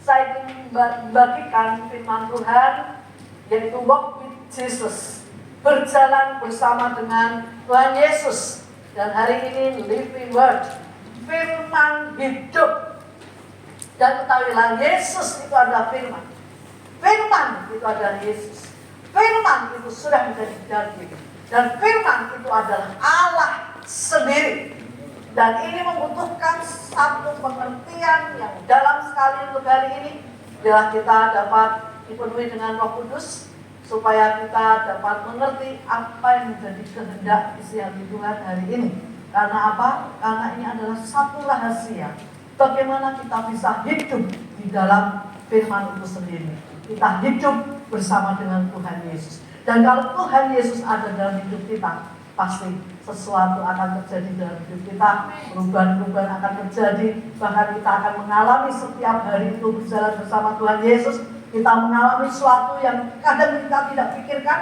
saya ingin membagikan firman Tuhan, yaitu walk with Jesus, berjalan bersama dengan Tuhan Yesus. Dan hari ini living word, firman hidup. Dan ketahuilah, Yesus itu adalah firman. Firman itu adalah Yesus. Firman itu sudah menjadi daging. Dan firman itu adalah Allah sendiri. Dan ini membutuhkan satu pengertian yang dalam sekali untuk hari ini, bila kita dapat dipenuhi dengan Roh Kudus, supaya kita dapat mengerti apa yang menjadi kehendak isi hati Tuhan hari ini. Karena apa? Karena ini adalah satu rahasia bagaimana kita bisa hidup di dalam firman itu sendiri. Kita hidup bersama dengan Tuhan Yesus. Dan kalau Tuhan Yesus ada dalam hidup kita, pasti sesuatu akan terjadi dalam hidup kita, perubahan-perubahan akan terjadi, bahkan kita akan mengalami setiap hari itu berjalan bersama Tuhan Yesus. Kita mengalami sesuatu yang kadang kita tidak pikirkan,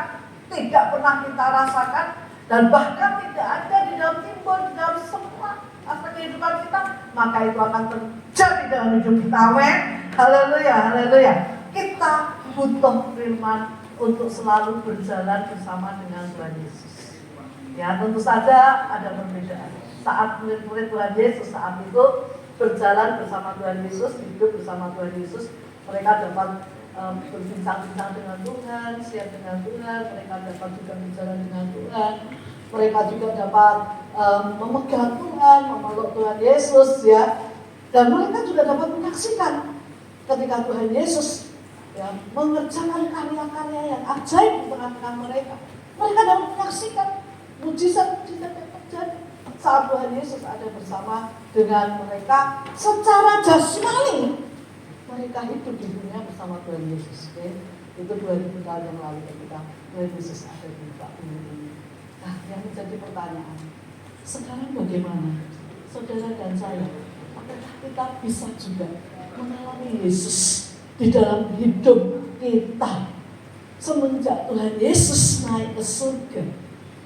tidak pernah kita rasakan, dan bahkan tidak ada di dalam timbul, di dalam semua aspek kehidupan kita, maka itu akan terjadi dalam hidup kita. Amin. Haleluya, haleluya. Kita butuh firman untuk selalu berjalan bersama dengan Tuhan Yesus. Ya, tentu saja ada perbedaan. Saat murid-murid Tuhan Yesus saat itu berjalan bersama Tuhan Yesus, hidup bersama Tuhan Yesus, mereka dapat berbincang-bincang dengan Tuhan, share dengan Tuhan, mereka dapat juga berjalan dengan Tuhan, mereka juga dapat memegang Tuhan, memeluk Tuhan Yesus, ya, dan mereka juga dapat menyaksikan ketika Tuhan Yesus ya mengerjakan karya-karya yang ajaib di tengah-tengah mereka. Mereka dapat menyaksikan mujizat-mujizat yang terjadi saat Tuhan Yesus ada bersama dengan mereka secara jasmani. Mereka hidup di dunia bersama Tuhan Yesus. Okay? Itu 2000 tahun yang lalu ketika Tuhan Yesus ada di muka bumi ini. Nah, yang menjadi pertanyaan, sekarang bagaimana saudara dan saya? Apakah kita bisa juga mengalami Yesus di dalam hidup kita semenjak Tuhan Yesus naik ke surga?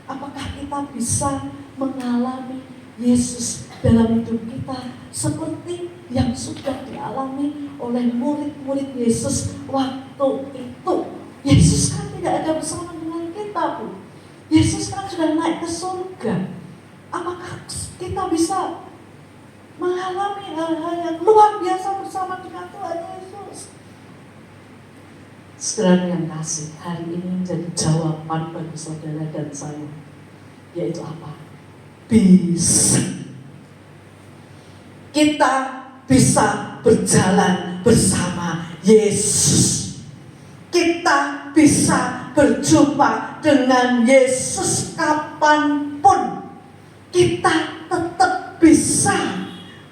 Apakah kita bisa mengalami Yesus dalam hidup kita seperti yang sudah dialami oleh murid-murid Yesus waktu itu? Yesus kan tidak ada bersama dengan kita, Bu. Yesus kan sudah naik ke surga. Apakah kita bisa mengalami hal-hal yang luar biasa bersama dengan Tuhan Yesus? Saudara yang kasih, hari ini menjadi jawaban bagi saudara dan saya, yaitu apa? Bisa. Kita bisa berjalan bersama Yesus. Kita bisa berjumpa dengan Yesus kapanpun. Kita tetap bisa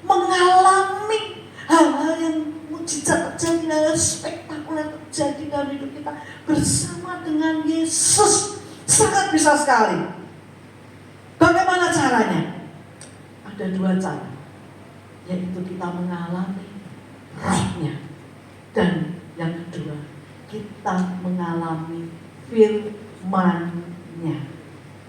mengalami hal-hal yang mujizat terjadi, hal-hal spektakuler terjadi dalam hidup kita bersama dengan Yesus. Sangat bisa sekali. Bagaimana caranya? Ada dua cara, yaitu kita mengalami rohnya, dan yang kedua kita mengalami firman-Nya.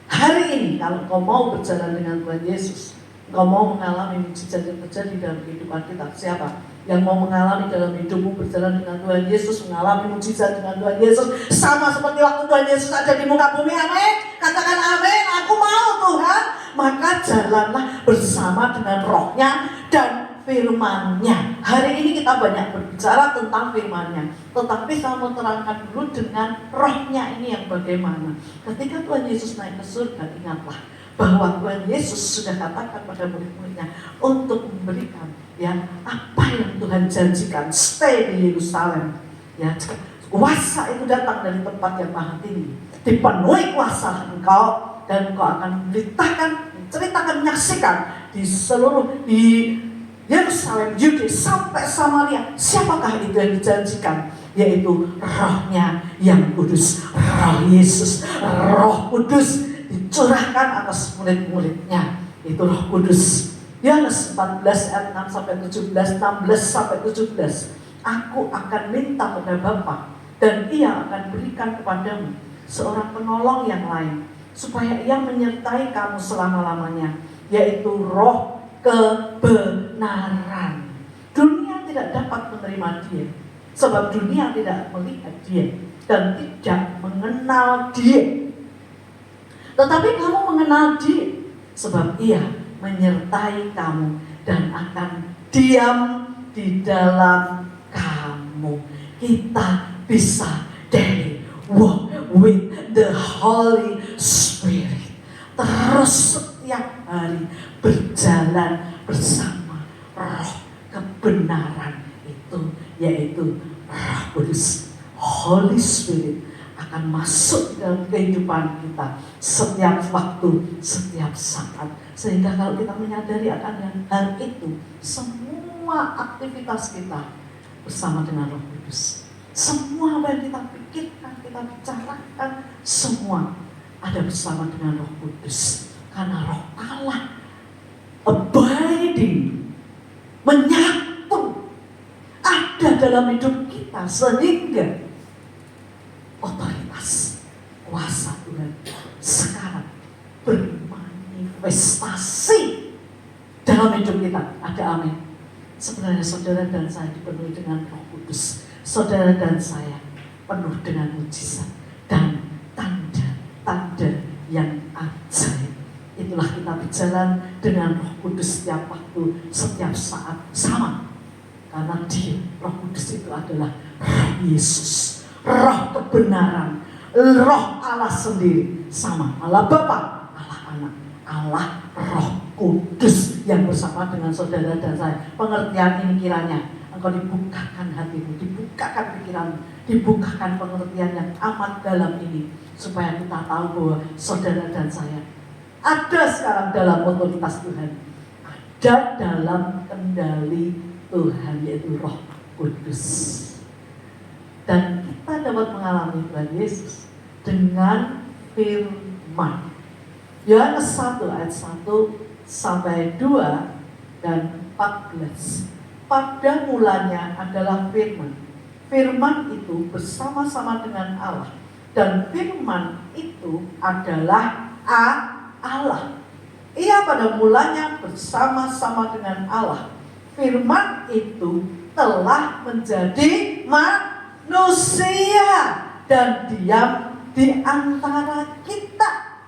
Hari ini kalau kau mau berjalan dengan Tuhan Yesus, kau mau mengalami mujizat yang terjadi dalam kehidupan kita. Siapa yang mau mengalami dalam hidupmu berjalan dengan Tuhan Yesus, mengalami mujizat dengan Tuhan Yesus, sama seperti waktu Tuhan Yesus ada di muka bumi? Amin. Katakan amin. Aku mau, Tuhan. Maka jalanlah bersama dengan rohnya dan firman-Nya. Hari ini kita banyak berbicara tentang firman-Nya, tetapi saya mau terangkan dulu dengan rohnya ini yang bagaimana. Ketika Tuhan Yesus naik ke surga, ingatlah bahwa Tuhan Yesus sudah katakan pada murid-muridnya untuk memberikan ya apa yang Tuhan janjikan, stay di Yerusalem. Ya, kuasa itu datang dari tempat yang maha tinggi. Dipenuhi kuasa engkau, dan engkau akan menceritakan, menyaksikan di seluruh di Yerusalem, Yudea sampai Samaria. Siapakah itu yang dijanjikan? Yaitu rohnya yang kudus, roh Yesus, roh kudus dicurahkan atas murid-muridnya. Itu roh kudus. Yohanes 14 ayat 6 sampai 17, 16 sampai 17. Aku akan minta pada Bapa, dan Ia akan berikan kepadamu seorang penolong yang lain, supaya Ia menyertai kamu selama-lamanya, yaitu roh kebenaran. Dunia tidak dapat menerima Dia. Sebab dunia tidak melihat Dia dan tidak mengenal Dia. Tetapi kamu mengenal Dia, sebab Ia menyertai kamu dan akan diam di dalam kamu. Kita bisa daily walk with the Holy Spirit. Terus setiap hari berjalan bersama Roh kebenaran itu, yaitu Roh Kudus. Holy Spirit akan masuk dalam kehidupan kita setiap waktu, setiap saat. Sehingga kalau kita menyadari akan hal itu, semua aktivitas kita bersama dengan Roh Kudus. Semua apa yang kita pikirkan, kita bicarakan, semua ada bersama dengan Roh Kudus. Karena Roh Allah abiding, menyatu, ada dalam hidup kita, sehingga otoritas kuasa Tuhan sekarang bermanifestasi dalam hidup kita. Ada amin. Sebenarnya saudara dan saya dipenuhi dengan Roh Kudus. Saudara dan saya penuh dengan mujizat dan tanda-tanda yang ajaib. Itulah kita berjalan dengan Roh Kudus setiap waktu, setiap saat sama. Karena Dia, Roh Kudus itu adalah Roh Yesus, Roh kebenaran, Roh Allah sendiri, sama Allah Bapa, Allah Anak, Allah Roh Kudus yang bersama dengan saudara dan saya. Pengertian ini kiranya engkau dibukakan hatimu, dibukakan pikiranmu, dibukakan pengertian yang amat dalam ini, supaya kita tahu bahwa saudara dan saya ada sekarang dalam otoritas Tuhan, ada dalam kendali Tuhan, yaitu Roh Kudus. Dan kita dapat mengalami Tuhan Yesus dengan firman. Yohanes 1 ayat 1 sampai 2 dan 14. Pada mulanya adalah firman. Firman itu bersama-sama dengan Allah. Dan firman itu adalah Allah. Ia pada mulanya bersama-sama dengan Allah. Firman itu telah menjadi manusia dan diam di antara kita.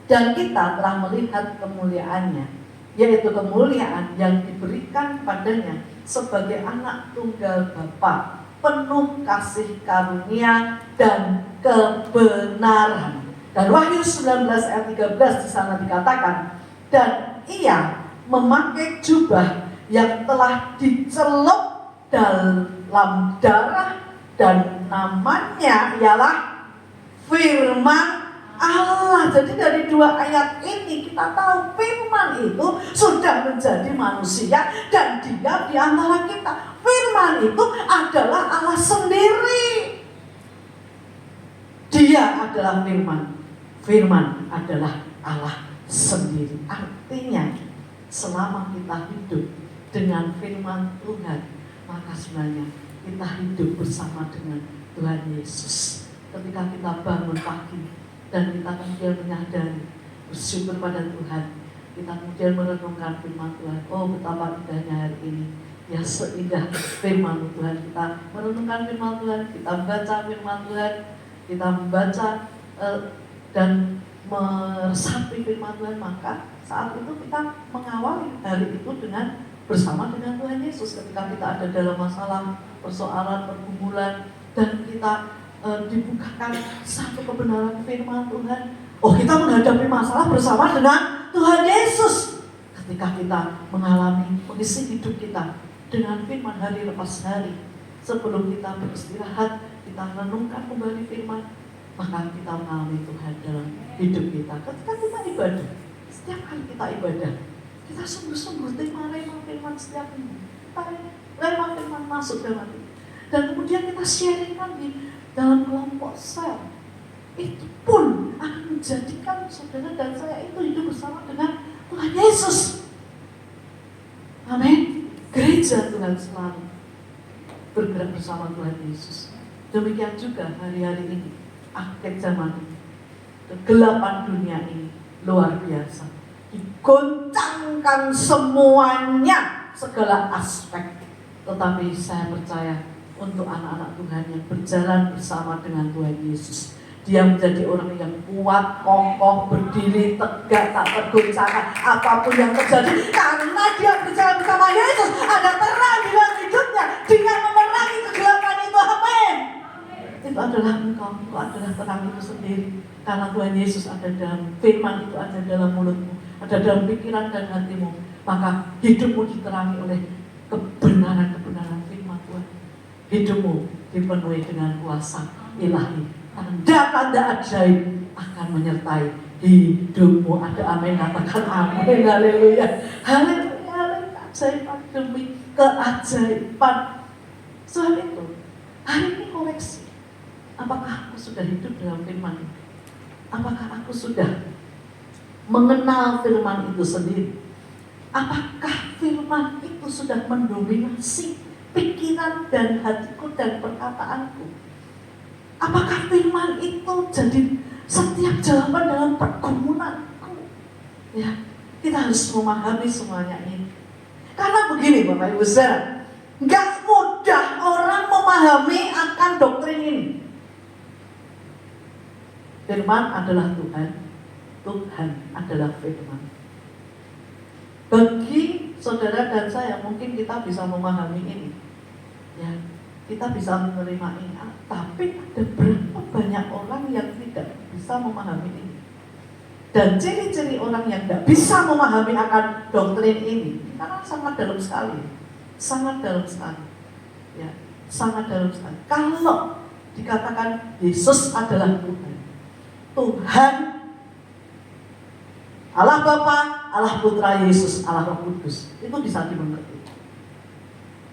Dan kita telah melihat kemuliaannya, yaitu kemuliaan yang diberikan padanya sebagai anak tunggal Bapa, penuh kasih karunia dan kebenaran. Dan Wahyu 19 ayat 13 di sana dikatakan, dan Ia memakai jubah yang telah dicelup dalam darah, dan namanya ialah Firman Allah. Jadi dari dua ayat ini kita tahu firman itu sudah menjadi manusia dan diam di antara kita. Firman itu adalah Allah sendiri. Dia adalah firman. Firman adalah Allah sendiri. Artinya selama kita hidup dengan firman Tuhan, maka sebenarnya kita hidup bersama dengan Tuhan Yesus. Ketika kita bangun pagi dan kita kemudian menyadari, bersyukur pada Tuhan, kita kemudian merenungkan firman Tuhan. Oh, betapa indahnya hari ini. Ya, seindah firman Tuhan. Kita merenungkan firman Tuhan, kita membaca firman Tuhan, kita membaca dan meresapi firman Tuhan, maka saat itu kita mengawali hari itu dengan bersama dengan Tuhan Yesus. Ketika kita ada dalam masalah, persoalan, pergumulan, dan kita dibukakan satu kebenaran firman Tuhan, oh, kita menghadapi masalah bersama dengan Tuhan Yesus. Ketika kita mengalami mengisi hidup kita dengan firman hari lepas hari, sebelum kita beristirahat, kita renungkan kembali firman, maka kita mengalami Tuhan dalam hidup kita. Ketika kita ibadah, setiap kali kita ibadah, kita sungguh-sungguh terima firman setiap minggu. Terima firman masuk dalam hati. Dan kemudian kita sharingkan di dalam kelompok sel. Itu pun akan menjadikan saudara dan saya itu hidup bersama dengan Tuhan Yesus. Amin. Gereja Tuhan selalu bergerak bersama Tuhan Yesus. Demikian juga hari-hari ini, akhir zaman ini, kegelapan dunia ini luar biasa. Digoncangkan semuanya, segala aspek. Tetapi saya percaya untuk anak-anak Tuhan yang berjalan bersama dengan Tuhan Yesus, dia menjadi orang yang kuat, kokoh, berdiri, tegak, tak tergoncangkan apapun yang terjadi. Karena dia berjalan bersama Yesus, ada terang di dalam hidupnya. Dia memerangi kegelapan itu. Amin. Itu adalah engkau, itu adalah terang itu sendiri. Karena Tuhan Yesus ada dalam firman itu, ada dalam mulutmu, ada dalam pikiran dan hatimu. Maka hidupmu diterangi oleh kebenaran-kebenaran firman Tuhan. Hidupmu dipenuhi dengan kuasa ilahi. Tanda-tanda ajaib akan menyertai hidupmu. Ada amin, katakan amin. Haleluya. Haleluya. Keajaiban demi keajaiban. Soal itu, hari ini koreksi. Apakah aku sudah hidup dalam firman itu? Apakah aku sudah mengenal firman itu sendiri? Apakah firman itu sudah mendominasi pikiran dan hatiku dan perkataanku? Apakah firman itu jadi setiap jawaban dalam pergumulanku? Ya, kita harus memahami semuanya ini. Karena begini Bapak Ibu Saudara, gak mudah orang memahami akan doktrin ini. Firman adalah Tuhan, Tuhan adalah firman. Bagi saudara dan saya mungkin kita bisa memahami ini, ya, kita bisa menerima ini. Tapi ada berapa banyak orang yang tidak bisa memahami ini. Dan ciri-ciri orang yang tidak bisa memahami akan doktrin ini, karena sangat dalam sekali, sangat dalam sekali, ya, sangat dalam sekali. Kalau dikatakan Yesus adalah Tuhan, Tuhan Allah Bapa, Allah Putra Yesus, Allah Roh Kudus, itu bisa dimengerti.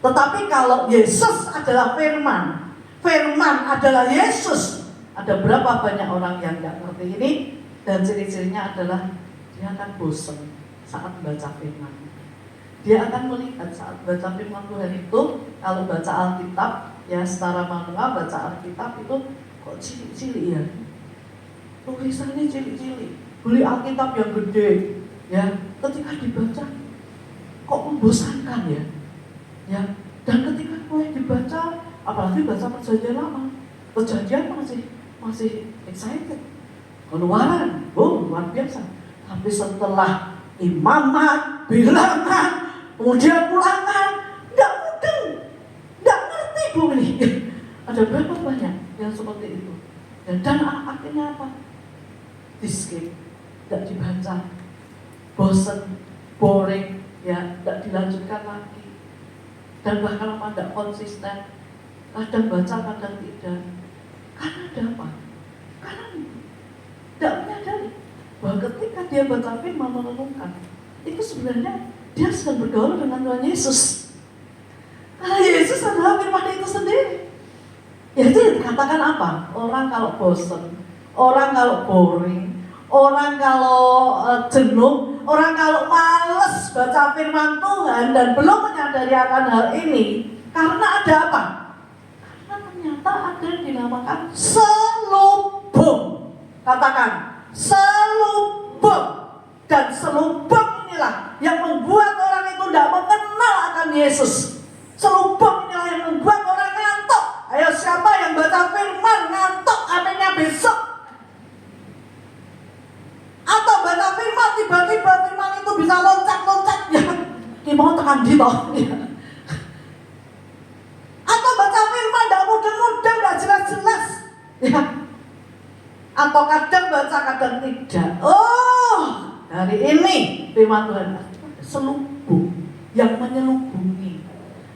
Tetapi kalau Yesus adalah firman, firman adalah Yesus, ada berapa banyak orang yang tidak mengerti ini? Dan ciri-cirinya adalah dia akan bosan saat baca firman. Dia akan melihat saat baca firman Tuhan itu, kalau baca Alkitab, ya secara manual baca Alkitab itu kok cilik-cilik ya, tulisannya cilik-cilik. Beli Alkitab yang gede, ya, ketika dibaca kok membosankan ya, ya. Dan ketika mulai dibaca, apalagi baca Perjanjian Lama, Perjanjian masih excited, Keluaran, luar biasa. Tapi setelah Imamat, Bilangan, kemudian Ulangan, nggak mudeng, nggak ngerti Bu ini. Ada berapa banyak yang seperti itu? Dan akhirnya apa? Di-skip, tidak dibaca, bosan, boring, ya, tidak dilanjutkan lagi. Dan bahkan apa, tidak konsisten, kadang baca, kadang tidak. Karena ada apa? Karena tidak menyadari bahwa ketika dia baca firman merenungkan, itu sebenarnya dia sedang bergaul dengan Tuhan Yesus. Karena Yesus adalah firman itu sendiri. Ya itu dikatakan apa? Orang kalau bosan, orang kalau boring, orang kalau jenuh, orang kalau males baca firman Tuhan dan belum menyadari akan hal ini, karena ada apa? Karena ternyata ada yang dinamakan selubung. Katakan, selubung. Dan selubung inilah yang membuat orang itu tidak mengenal akan Yesus. Selubung inilah yang membuat orang ngantuk. Ayo siapa yang baca firman ngantuk, aminnya besok. Atau baca firman tiba-tiba firman itu bisa loncat-loncat ya, ini mau tekan di toh ya. Atau baca firman tidak mudeng-mudeng, tidak jelas-jelas ya. Atau kadang baca kadang tidak. Oh, hari ini firman Tuhan selubung yang menyelubungi.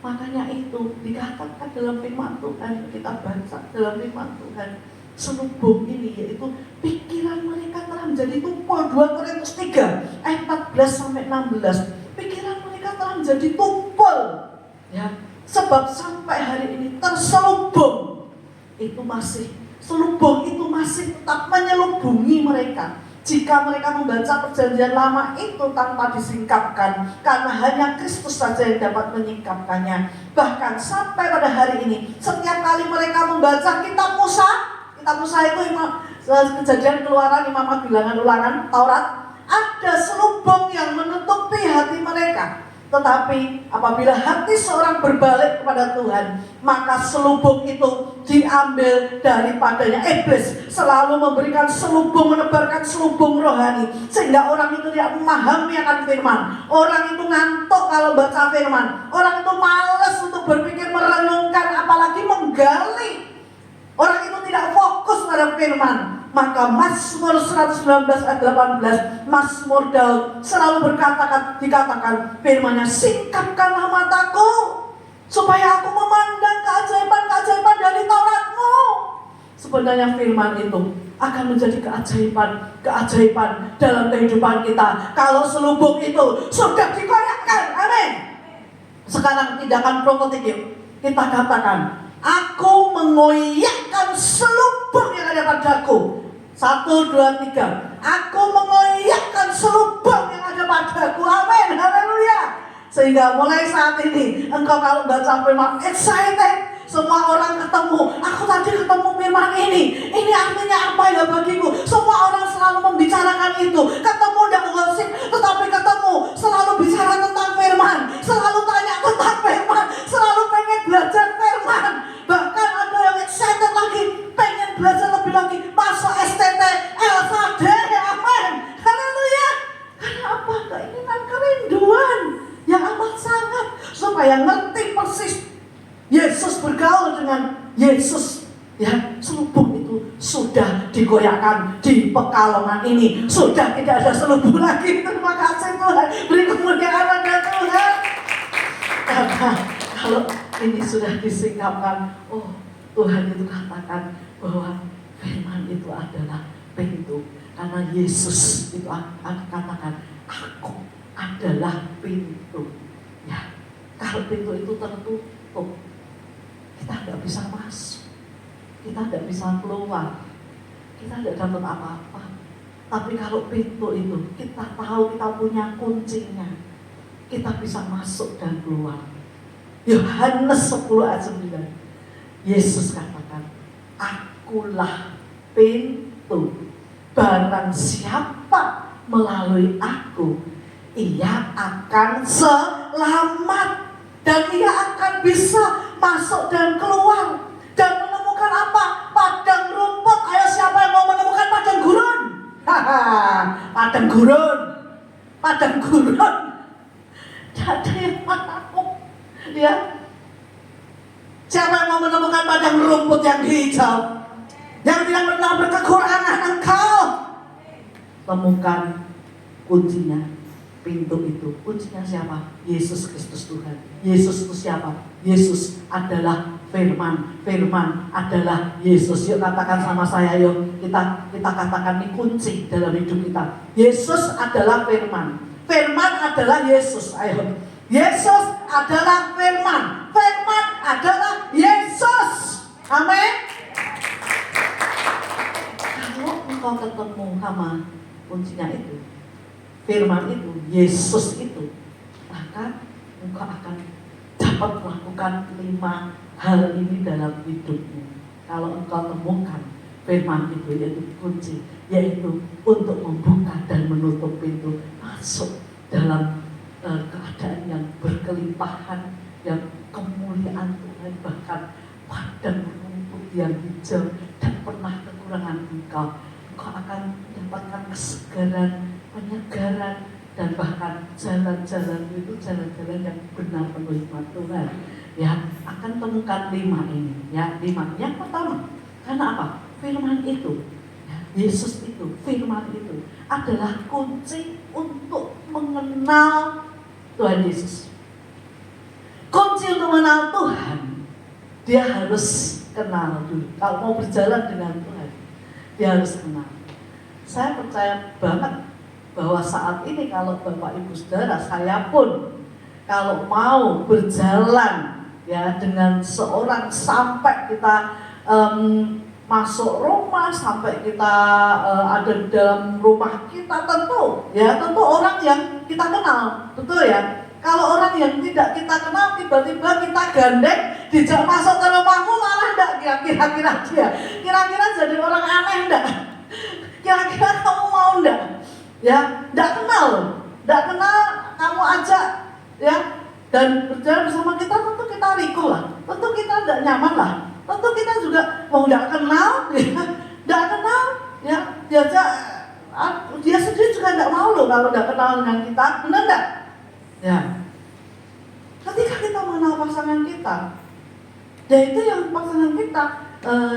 Makanya itu dikatakan dalam firman Tuhan, kita baca dalam firman Tuhan, selubung ini yaitu pikiran mereka telah menjadi tumpul. 2 Korintus 3 ayat 14 sampai 16. Pikiran mereka telah menjadi tumpul ya, sebab sampai hari ini terselubung. Itu masih selubung, itu masih tetap menyelubungi mereka. Jika mereka membaca Perjanjian Lama itu tanpa disingkapkan, karena hanya Kristus saja yang dapat menyingkapkannya. Bahkan sampai pada hari ini, setiap kali mereka membaca kitab Musa itu Kejadian, Keluaran, Imamat, Bilangan, Ulangan, Taurat, ada selubung yang menutupi hati mereka. Tetapi apabila hati seorang berbalik kepada Tuhan, maka selubung itu diambil daripadanya. Iblis selalu memberikan selubung, menebarkan selubung rohani, sehingga orang itu tidak memahami akan firman. Orang itu ngantuk kalau baca firman. Orang itu malas untuk berpikir, merenungkan, apalagi menggali. Orang itu tidak fokus pada firman. Maka Mazmur 119 ayat 18, Mazmur Daud selalu dikatakan firman-Nya, singkapkanlah mataku supaya aku memandang keajaiban-keajaiban dari Taurat-Mu. Sebenarnya firman itu akan menjadi keajaiban dalam kehidupan kita kalau selubung itu sudah dikoyakkan. Amin. Sekarang tindakan profetik yuk. Kita katakan, aku mengoyakkan selubung yang ada padaku. 1, 2, 3. Aku mengoyakkan selubung yang ada padaku. Amin. Haleluya. Sehingga mulai saat ini engkau kalau baca firman excited. Semua orang ketemu. Aku tadi ketemu firman ini. Ini artinya apa ya bagiku? Semua orang selalu membicarakan itu. Ketemu dan gosip, tetapi ketemu selalu bicara tentang firman. Selalu tanya tentang firman. Selalu pengen belajar firman. Bahkan ada yang excited lagi, pengen belajar lebih lagi, masuk STT, LKD, amin. Haleluya. Karena apa? Keinginan, kerinduan yang amat sangat supaya ngerti persis Yesus, bergaul dengan Yesus. Ya, selubung itu sudah digoyahkan di Pekalongan ini. Sudah tidak ada selubung lagi. Terima kasih Tuhan. Beri kemuliaan pada Tuhan. Karena kalau ini sudah disingkapkan, oh Tuhan itu katakan bahwa firman itu adalah pintu. Karena Yesus itu akan katakan, aku adalah pintu. Ya, kalau pintu itu tertutup, kita tidak bisa masuk, kita tidak bisa keluar, kita tidak dapat apa-apa. Tapi kalau pintu itu kita tahu, kita punya kuncinya, kita bisa masuk dan keluar. Yohanes 10 ayat 9, Yesus katakan, akulah pintu. Barang siapa melalui aku, ia akan selamat. Dan ia akan bisa masuk dan keluar. Dan menemukan apa? Padang rumput. Ayo siapa yang mau menemukan padang gurun? Padang gurun. Padang gurun. Tidak ada yang takut. Ya. Siapa yang mau menemukan padang rumput yang hijau? Yang tidak pernah berkekurangan engkau. Temukan kuncinya. Pintu itu, kuncinya siapa? Yesus Kristus Tuhan. Yesus itu siapa? Yesus adalah firman. Firman adalah Yesus. Yuk katakan sama saya, yuk kita katakan ini kunci dalam hidup kita. Yesus adalah firman. Firman adalah Yesus. Ayo. Yesus adalah firman. Firman adalah Yesus. Amin. Kalau engkau ketemu sama kuncinya itu, firman itu, Yesus itu, maka engkau akan dapat melakukan 5 hal ini dalam hidupmu. Kalau engkau temukan firman itu, yaitu kunci, yaitu untuk membuka dan menutup pintu masuk dalam keadaan yang berkelimpahan, yang kemuliaan Tuhan, bahkan padang rumput yang hijau dan pernah kekurangan engkau akan mendapatkan kesegaran, penyegaran, dan bahkan jalan-jalan itu jalan-jalan yang benar penuh hikmat Tuhan. Ya, akan temukan 5 ini. Ya, 5. Yang pertama, karena apa? Firman itu, ya, Yesus itu, firman itu adalah kunci untuk mengenal Tuhan Yesus. Kunci untuk mengenal Tuhan, dia harus kenal dulu. Kalau mau berjalan dengan Tuhan, dia harus kenal. Saya percaya banget bahwa saat ini kalau Bapak Ibu Saudara, saya pun kalau mau berjalan ya dengan seorang sampai kita masuk rumah, sampai kita ada di dalam rumah kita, tentu orang yang kita kenal, betul ya. Kalau orang yang tidak kita kenal tiba-tiba kita gandeng dijak masuk ke rumahmu, malah enggak kira-kira dia kira-kira jadi orang aneh enggak? Kira-kira kamu mau enggak? Ya, enggak kenal kamu ajak ya, dan berjalan bersama kita, tentu kita riko lah, tentu kita tidak nyaman lah, tentu kita juga mau tidak kenal, tidak kenal, ya, dia sendiri juga tidak mau loh kalau tidak kenal dengan kita, benar tidak? Ya, ketika kita mengenal pasangan kita, ya itu yang pasangan kita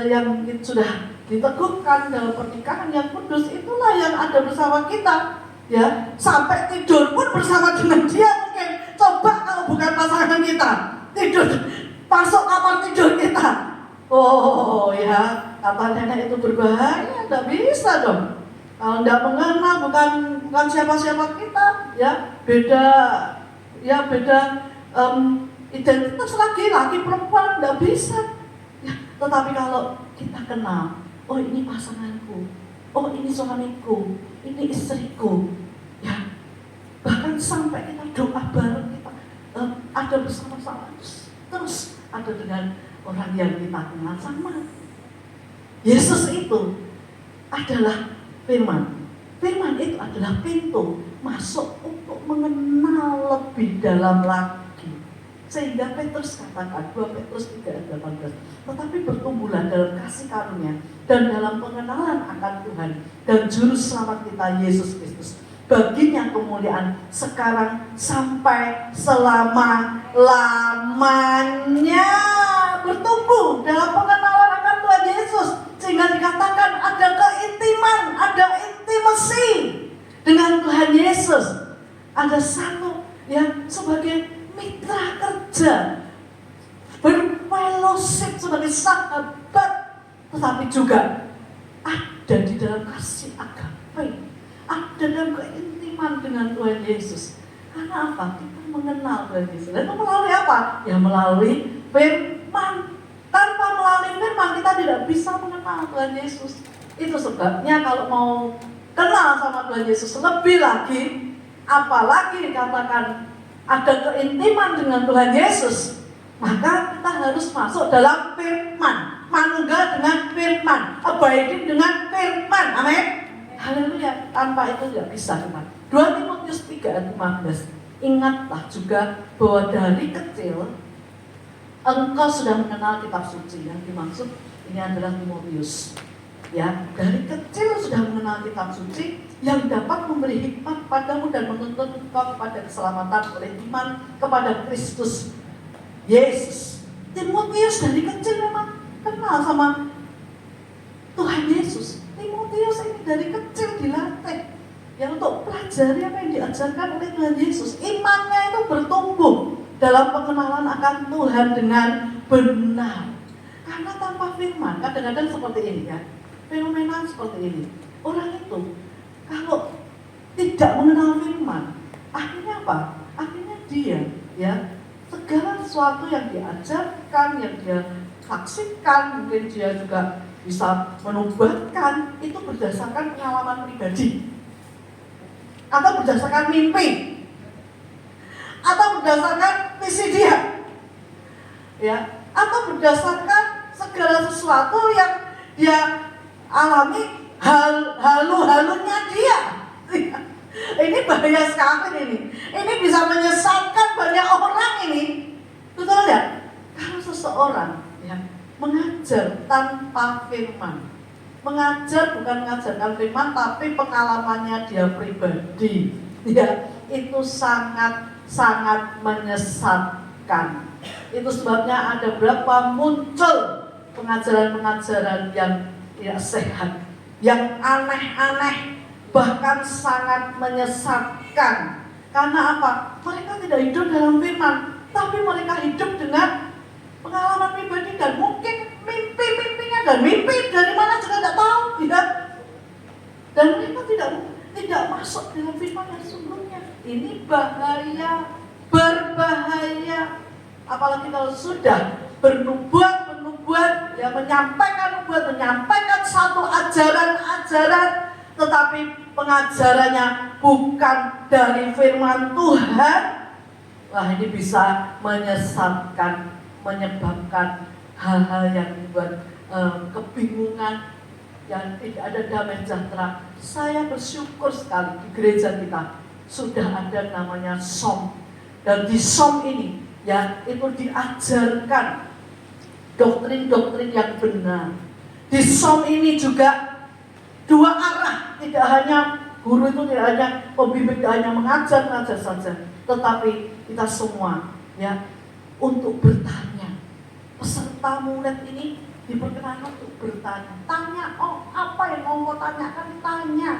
yang sudah diteguhkan dalam pernikahan yang kudus, itulah yang ada bersama kita, ya, sampai tidur pun bersama dengan dia mungkin. Coba kalau bukan pasangan kita, tidur masuk kamar tidur kita, oh ya, kata nenek itu berbahaya, tidak bisa dong. Kalau tidak mengenal, bukan siapa-siapa kita, ya, beda identitas laki perempuan, tidak bisa. Ya, tetapi kalau kita kenal, oh ini pasanganku, oh ini suamiku, ini istriku, ya, bahkan sampai kita doa bareng, kita ada bersama-sama, terus ada dengan orang yang kita kenal sama. Yesus itu adalah firman. Firman itu adalah pintu masuk untuk mengenal lebih dalam lagi. Sehingga Petrus katakan, 2 Petrus 3:18, tetapi bertumbuhlah dalam kasih karunia dan dalam pengenalan akan Tuhan dan Juru Selamat kita Yesus Kristus. Baginya kemuliaan sekarang sampai selama-lamanya. Bertumbuh dalam pengenalan akan Tuhan Yesus, sehingga dikatakan ada keintiman, ada intimasi dengan Tuhan Yesus. Ada satu yang sebagai mitra kerja, berfellowship sebagai sahabat, tetapi juga ada di dalam kasih agape, ada dalam keintiman dengan Tuhan Yesus. Karena apa? Kita mengenal Tuhan Yesus. Dan melalui apa? Ya melalui firman. Tanpa melalui firman kita tidak bisa mengenal Tuhan Yesus. Itu sebabnya kalau mau kenal sama Tuhan Yesus lebih lagi, apalagi dikatakan ada keintiman dengan Tuhan Yesus, maka kita harus masuk dalam firman, manunggal dengan firman, abiding dengan firman. Amin. Haleluya. Tanpa itu tidak bisa kita. 2 Timotius 3:15. Ingatlah juga bahwa dari kecil engkau sudah mengenal kitab suci. Yang dimaksud ini adalah Timotius. Ya, dari kecil sudah mengenal kitab suci yang dapat memberi hikmat padamu dan menuntun engkau kepada keselamatan oleh iman kepada Kristus Yesus. Timotius dari kecil memang kenal sama Tuhan Yesus. Timotius ini dari kecil dilatih yang untuk pelajari apa yang diajarkan oleh Tuhan Yesus. Imannya itu bertumbuh dalam pengenalan akan Tuhan dengan benar. Karena tanpa firman, kadang-kadang seperti ini ya, fenomena seperti ini. Orang itu kalau tidak mengenal firman, akhirnya apa? Akhirnya dia, ya, segala sesuatu yang diajarkan, yang dia saksikan, mungkin dia juga bisa menubatkan, itu berdasarkan pengalaman pribadi, atau berdasarkan mimpi, atau berdasarkan misi dia, ya, atau berdasarkan segala sesuatu yang dia alami, halu-halunya dia. Ini bahaya sekali ini. Ini bisa menyesatkan banyak orang ini. Betul ya? Kalau seseorang ya mengajar tanpa firman, mengajar bukan mengajarkan firman, tapi pengalamannya dia pribadi, ya, itu sangat menyesatkan. Itu sebabnya ada berapa muncul pengajaran-pengajaran yang tidak sehat, yang aneh-aneh, bahkan sangat menyesatkan. Karena apa? Mereka tidak hidup dalam firman, tapi mereka hidup dengan pengalaman pribadi dan mungkin mimpi-mimpinya, dan mimpi dari mana juga tidak tahu, tidak. Dan mereka tidak masuk dalam firman yang sebelumnya. Ini bahaya, berbahaya. Apalagi kalau sudah bernubuat, ya, menyampaikan nubuat, menyampaikan satu ajaran, tetapi pengajarannya bukan dari firman Tuhan. Wah, ini bisa menyesatkan, menyebabkan hal-hal yang membuat kebingungan, yang tidak ada damai sejahtera. Saya bersyukur sekali di gereja kita sudah ada namanya SOM. Dan di Som ini ya itu diajarkan doktrin-doktrin yang benar. Di Som ini juga dua arah, tidak hanya guru itu tidak hanya pembimbing, tidak hanya mengajar saja, tetapi kita semua ya untuk bertanya. Peserta murid ini diperkenankan untuk bertanya. Tanya, oh apa yang mau kau tanyakan, tanya.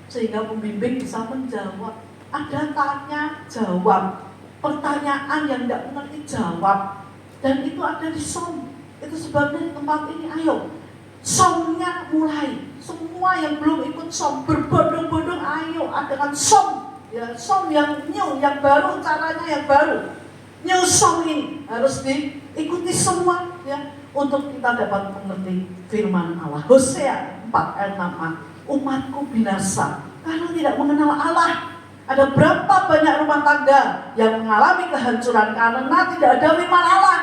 Sehingga pembimbing bisa menjawab. Ada tanya, jawab. Pertanyaan yang tidak mengerti, jawab. Dan itu ada di Som. Itu sebabnya di tempat ini, ayo. Somnya mulai. Semua yang belum ikut Som, berbondong-bondong, ayo adakan Som. Ya, Som yang new, yang baru, caranya yang baru. New Som ini harus diikuti semua ya, untuk kita dapat mengerti firman Allah. Hosea 4 ayat 6, umatku binasa karena tidak mengenal Allah. Ada berapa banyak rumah tangga yang mengalami kehancuran karena tidak ada firman Allah.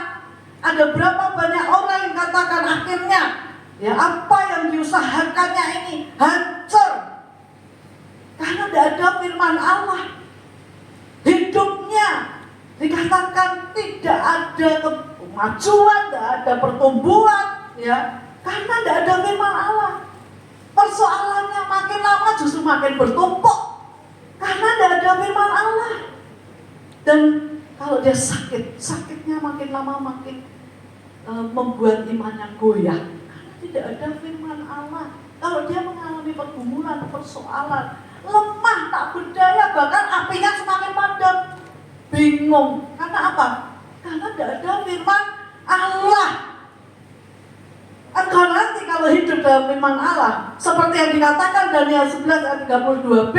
Ada berapa banyak orang yang katakan akhirnya ya apa yang diusahakannya ini hancur karena tidak ada firman Allah. Hidupnya dikatakan tidak ada kemajuan, tidak ada pertumbuhan, ya, karena tidak ada firman Allah. Persoalannya makin lama justru makin bertumpuk, karena tidak ada firman Allah. Dan kalau dia sakit, sakitnya makin lama makin membuat imannya goyah, karena tidak ada firman Allah. Kalau dia mengalami pergumulan, persoalan, lemah, tak berdaya, bahkan apinya semakin padam. Bingung, karena apa? Karena tidak ada firman Allah. Engkau nanti kalau hidup dalam firman Allah, seperti yang dikatakan Daniel 11 ayat 32b,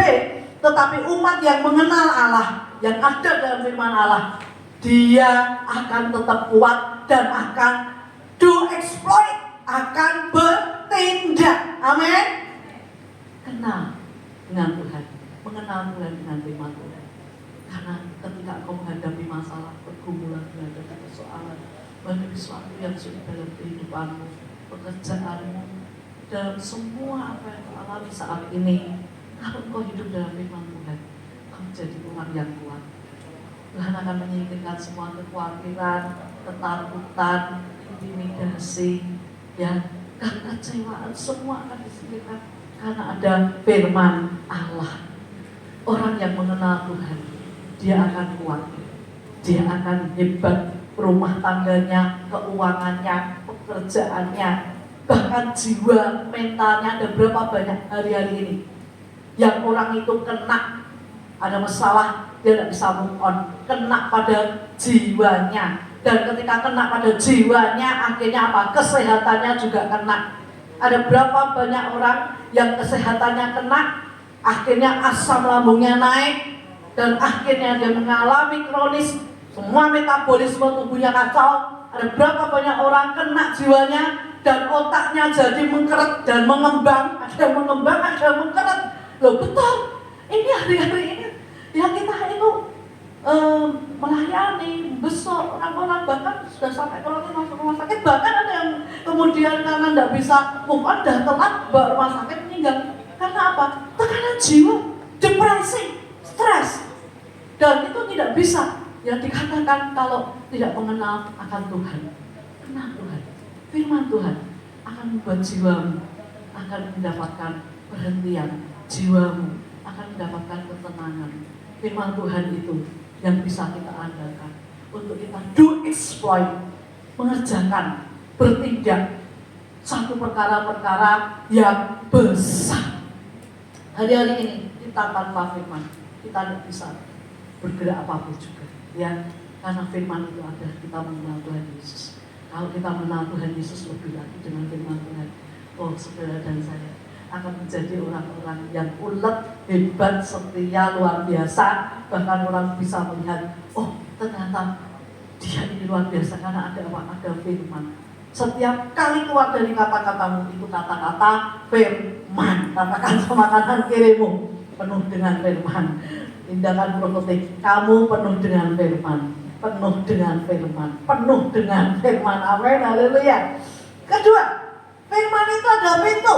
tetapi umat yang mengenal Allah, yang ada dalam firman Allah, dia akan tetap kuat dan akan do exploit, akan bertindak. Amin. Kenal dengan Tuhan, mengenal Tuhan dengan firman Tuhan. Karena ketika kau menghadapi masalah, pergumulan, menghadapi persoalan, menghadapi sesuatu yang sulit dalam kehidupanmu, pekerjaanmu, dalam semua apa yang kau alami saat ini, kalau kau hidup dalam firman Tuhan, kau menjadi orang yang kuat. Tuhan akan menyingkirkan semua kekhawatiran, ketakutan, intimidasi, ya, kekecewaan, semua akan disingkirkan karena ada firman Allah. Orang yang mengenal Tuhan, dia akan kuat, dia akan hebat, rumah tangganya, keuangannya, pekerjaannya, bahkan jiwa mentalnya. Ada berapa banyak hari-hari ini yang orang itu kena, ada masalah, dia tidak bisa move on, kena pada jiwanya. Dan ketika kena pada jiwanya, akhirnya apa? Kesehatannya juga kena. Ada berapa banyak orang yang kesehatannya kena, akhirnya asam lambungnya naik, dan akhirnya dia mengalami kronis, semua metabolisme tubuhnya kacau. Ada berapa banyak orang kena jiwanya dan otaknya jadi mengkeret dan mengembang. Ada yang mengembang, ada yang mengkeret. Loh betul, ini hari-hari ini yang kita itu melayani, besok orang-orang bahkan sudah sampai kalau masuk rumah sakit, bahkan ada yang kemudian karena tidak bisa move on, dah telat bawa rumah sakit meninggal. Karena apa? Tekanan jiwa, depresi, stres. Dan itu tidak bisa yang dikatakan kalau tidak mengenal akan Tuhan. Kenal Tuhan, firman Tuhan akan membuat jiwamu akan mendapatkan perhentian, jiwamu akan mendapatkan ketenangan. Firman Tuhan itu yang bisa kita andalkan untuk kita do exploit, mengerjakan, bertindak satu perkara-perkara yang besar. Hari-hari ini kita tanpa firman, kita tidak bisa bergerak apapun juga, ya, karena firman itu ada. Kita mengenal Tuhan Yesus. Kalau kita mengenal Tuhan Yesus lebih lagi dengan firman Tuhan, oh saudara dan saya akan menjadi orang-orang yang ulet, hebat, setia, luar biasa. Bahkan orang bisa melihat, oh ternyata dia ini luar biasa karena ada apa? Ada firman. Setiap kali keluar dari kata-katamu itu kata-kata firman. Katakan sama kanan kirimu, penuh dengan firman. Tindakan profetik, kamu penuh dengan firman, penuh dengan firman, penuh dengan firman. Amin, haleluya. Kedua, firman itu ada pintu,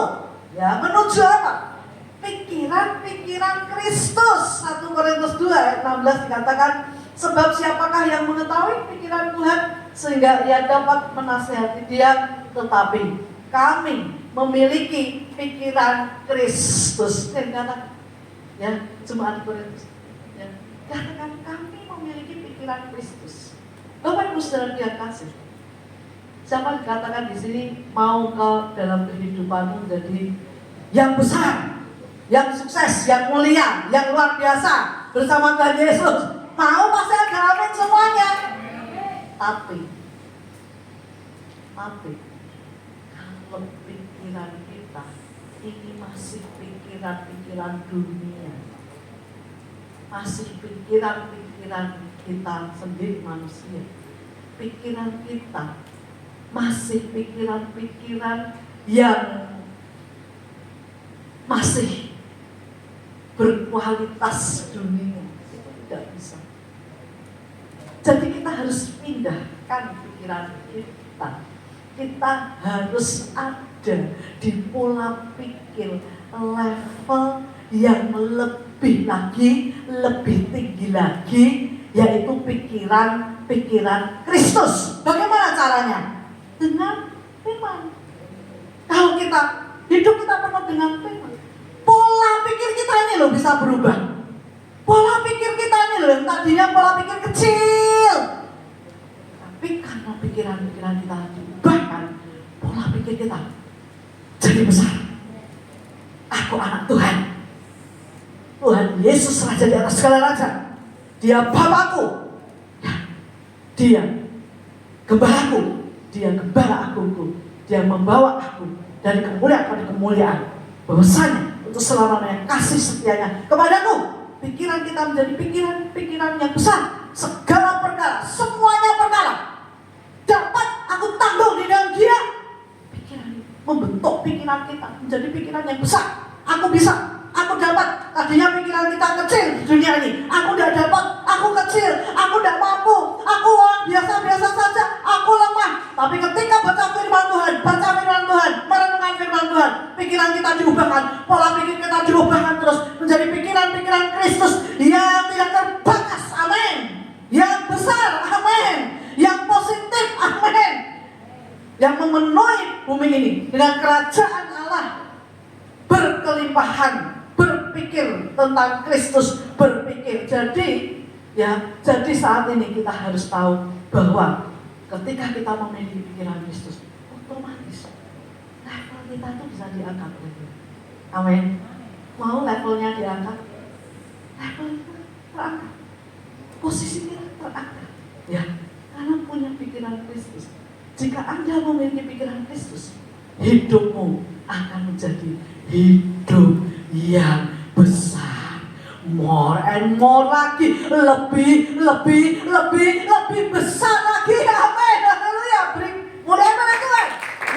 ya, menuju apa? Pikiran-pikiran Kristus. 1 Korintus 2 ayat 16 dikatakan, Sebab siapakah yang mengetahui pikiran Tuhan sehingga ia dapat menasihati dia? Tetapi kami memiliki pikiran Kristus. Katakan, ya, Jemaat Korintus. Ya, katakan kami memiliki pikiran Kristus. Bapak Ibu Saudara yang kasih, siapa dikatakan di sini mau ke dalam kehidupanmu menjadi yang besar, yang sukses, yang mulia, yang luar biasa bersama Tuhan Yesus? Mau, pasti ada amin semuanya. Tapi kalau pikiran kita ini masih pikiran-pikiran dunia, masih pikiran-pikiran kita sendiri manusia, pikiran kita masih pikiran-pikiran yang masih berkualitas dunia, itu tidak bisa. Jadi kita harus pindahkan pikiran kita. Kita harus ada di pola pikir level yang lebih lagi, lebih tinggi lagi, yaitu pikiran Kristus. Bagaimana caranya? Dengan firman. Kalau kita hidup kita penuh dengan firman, pola pikir kita ini loh bisa berubah. Pola pikir kita ini loh, tadinya pola pikir kecil, tapi karena pikiran-pikiran kita diubahkan, pola pikir kita jadi besar. Aku anak Tuhan. Tuhan Yesus Raja di atas segala raja. Dia Bapakku. Ya, Dia Gembalaku. Dia Gembala Agungku. Dia membawa aku dari kemuliaan pada kemuliaan. Bahwasanya untuk selamanya kasih setianya kepadaku. Pikiran kita menjadi pikiran yang besar. Segala perkara, semuanya perkara dapat aku tanggung di dalam Dia. Pikiran membentuk pikiran kita menjadi pikiran yang besar. Aku bisa, aku dapat. Tadinya pikiran kita kecil di dunia ini. Aku tidak dapat, aku kecil, aku tidak mampu, aku orang biasa-biasa saja, aku lemah. Tapi ketika baca firman Tuhan, merenungkan firman Tuhan, pikiran kita diubahkan, pola pikir kita diubahkan terus menjadi pikiran-pikiran Kristus yang tidak terbatas, amin. Yang besar, amin. Yang positif, amin. Yang memenuhi bumi ini dengan kerajaan Allah berkelimpahan, berpikir tentang Kristus, berpikir. Jadi saat ini kita harus tahu bahwa ketika kita memiliki pikiran Kristus, otomatis level kita itu bisa diangkat. Amin. Mau levelnya diangkat, level kita terangkat, posisi kita terangkat. Ya, karena punya pikiran Kristus. Jika Anda memiliki pikiran Kristus, hidupmu akan menjadi hidup yang besar, more and more lagi, lebih besar lagi, amin, haleluya. Mulai mana Tuhan?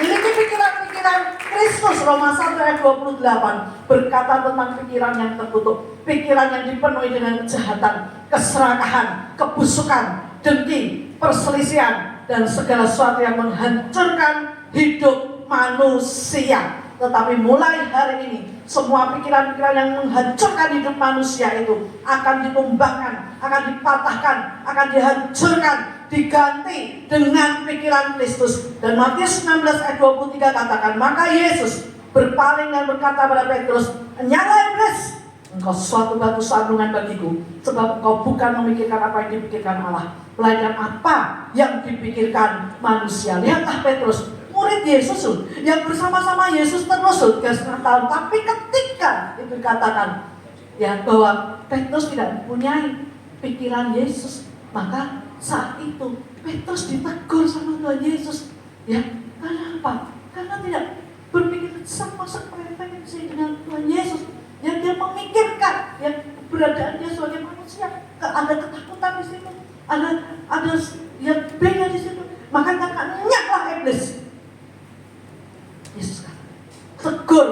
Miliki pikiran-pikiran Kristus. Roma 1 ayat 28 berkata tentang pikiran yang terkutuk, pikiran yang dipenuhi dengan kejahatan, keserakahan, kebusukan, dengki, perselisihan, dan segala sesuatu yang menghancurkan hidup manusia. Tetapi mulai hari ini, semua pikiran-pikiran yang menghancurkan hidup manusia itu akan ditumbangkan, akan dipatahkan, akan dihancurkan, diganti dengan pikiran Kristus. Dan Matius 19 ayat 23 katakan, maka Yesus berpaling dan berkata pada Petrus, "Nyala iblis, engkau suatu batu sandungan bagiku, sebab engkau bukan memikirkan apa yang dipikirkan Allah, melainkan apa yang dipikirkan manusia." Lihatlah Petrus, murid Yesus yang bersama-sama Yesus terus 3,5 tahun. Tapi ketika itu dikatakan ya bahwa Petrus tidak mempunyai pikiran Yesus, maka saat itu Petrus ditegur sama Tuhan Yesus. Ya, karena apa? Karena tidak berpikir sama sefrekuensi dengan Tuhan Yesus. Ya, dia memikirkan ya keberadaan dia sebagai manusia. Ada ketakutan di situ, ada yang beda di situ. Maka katakan, nyaklah iblis. Yesus kata, tegur.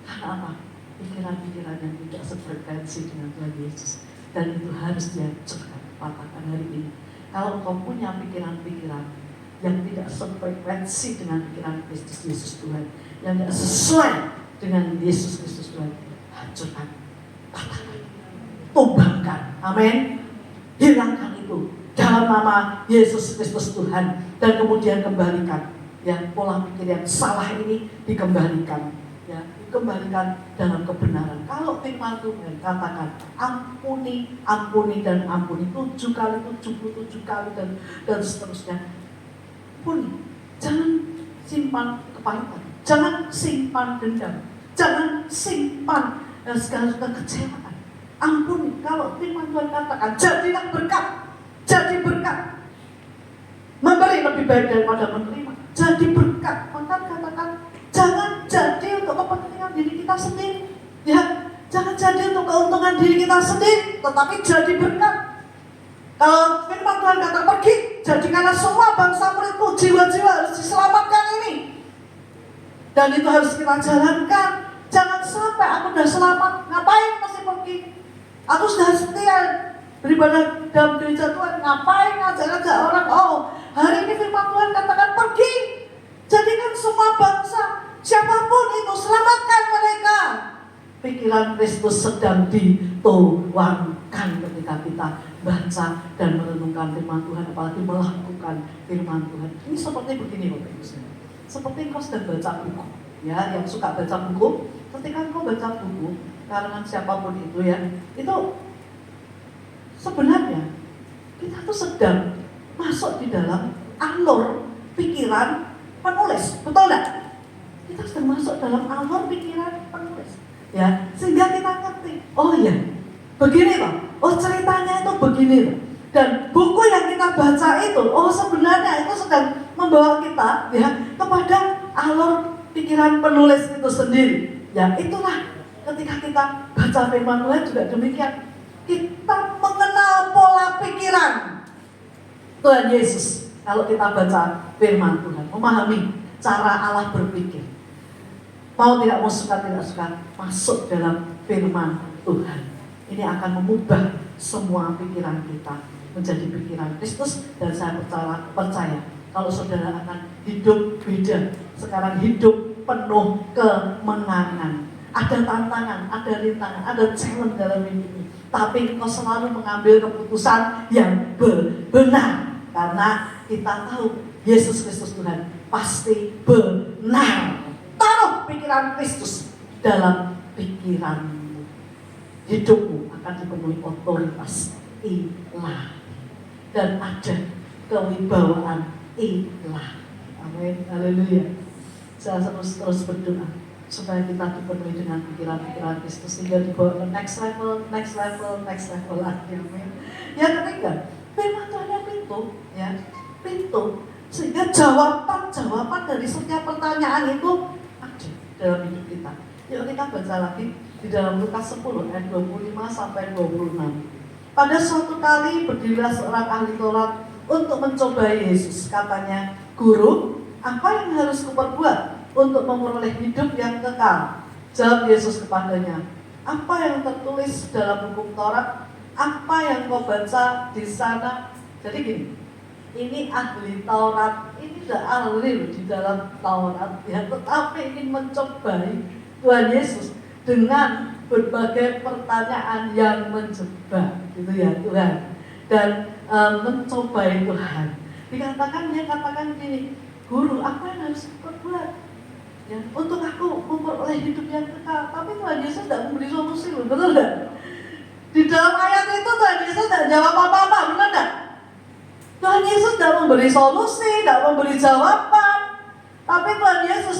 Karena apa? Pikiran-pikiran yang tidak sefrekuensi dengan Tuhan Yesus. Dan itu harus dihancurkan, patahkan hari ini. Kalau kau punya pikiran-pikiran yang tidak sefrekuensi dengan pikiran Kristus Yesus Tuhan, yang tidak sesuai dengan Yesus Kristus Tuhan, hancurkan, patahkan, tumbangkan. Amin. hilangkan itu dalam nama Yesus Kristus Tuhan, dan kemudian kembalikan ya pola pikir yang salah ini, dikembalikan ya, dikembalikan dalam kebenaran. Kalau firman Tuhan katakan ampuni, ampuni dan ampuni 7 kali, 77 kali dan seterusnya. Ampuni, jangan simpan kepahitan, jangan simpan dendam, jangan simpan segala kekecewaan. Ampuni. Kalau firman Tuhan katakan jadilah berkat, jadi berkat, memberi lebih baik daripada menerima, jadi berkat. Maka katakan jangan jadi untuk kepentingan diri kita sendiri ya, jangan jadi untuk keuntungan diri kita sendiri, tetapi jadi berkat. Kalau firman Tuhan kata pergi, jadikanlah semua bangsa muridku, jiwa-jiwa harus diselamatkan ini, dan itu harus kita jalankan. Jangan sampai aku sudah selamat, ngapain masih pergi? Aku sudah setia beribadah dalam gereja Tuhan, ngapain ngajak-ngajak orang? Oh, hari ini firman Tuhan katakan pergi, jadikan semua bangsa, siapapun itu, selamatkan mereka. Pikiran Kristus sedang dituangkan ketika kita baca dan merenungkan firman Tuhan, apalagi melakukan firman Tuhan. Ini seperti begini Bapak Ibu sekalian. Seperti engkau sedang baca buku, ya, yang suka baca buku. Ketika engkau baca buku karangan siapapun itu ya, itu sebenarnya kita tuh sedang masuk di dalam alur pikiran penulis, betul enggak? Kita sedang masuk dalam alur pikiran penulis, ya, sehingga kita ngerti, oh ya, begini loh, oh ceritanya itu begini loh. Dan buku yang kita baca itu, oh sebenarnya itu sedang membawa kita ya kepada alur pikiran penulis itu sendiri. Ya itulah ketika kita baca firman Tuhan juga demikian. Kita mengenal pola pikiran Tuhan Yesus. Kalau kita baca firman Tuhan, memahami cara Allah berpikir, mau tidak mau, suka tidak suka, masuk dalam firman Tuhan, ini akan mengubah semua pikiran kita menjadi pikiran Kristus. Dan saya percaya kalau saudara akan hidup beda. Sekarang hidup penuh kemenangan. Ada tantangan, ada rintangan, ada challenge dalam hidup ini, tapi engkau selalu mengambil keputusan yang benar, karena kita tahu Yesus Kristus Tuhan pasti benar. Taruh pikiran Kristus dalam pikiranmu. Hidupmu akan dipenuhi otoritas ilahi dan ada kewibawaan ilahi. Amin, haleluya. Saya terus berdoa supaya kita dipenuhi dengan pikiran-pikiran Kristus, sehingga dibawa ke next level lagi. Amin. Yang ketiga, firman Tuhan yang pintu, sehingga jawaban dari setiap pertanyaan itu ada dalam hidup kita. Yuk kita baca lagi di dalam Lukas 10 ayat 25 sampai 26. Pada suatu kali berdirilah seorang ahli Taurat untuk mencobai Yesus. Katanya, "Guru, apa yang harus kuperbuat untuk memperoleh hidup yang kekal?" Jawab Yesus kepadanya, "Apa yang tertulis dalam hukum Taurat? Apa yang kau baca di sana?" Jadi gini, ini ahli Taurat, ini sudah ahli di dalam Taurat ya, tetapi ingin mencobai Tuhan Yesus dengan berbagai pertanyaan yang menjebak, gitu ya Tuhan, dan mencobai Tuhan. Dia katakan gini, "Guru, apa yang harus diperbuat ya, untuk aku memperoleh hidup yang kekal?" Tapi Tuhan Yesus tidak memberi solusi, betul tidak? Di dalam ayat itu Tuhan Yesus tidak jawab apa-apa, benar tidak? Tuhan Yesus tidak memberi solusi, tidak memberi jawaban. Tapi Tuhan Yesus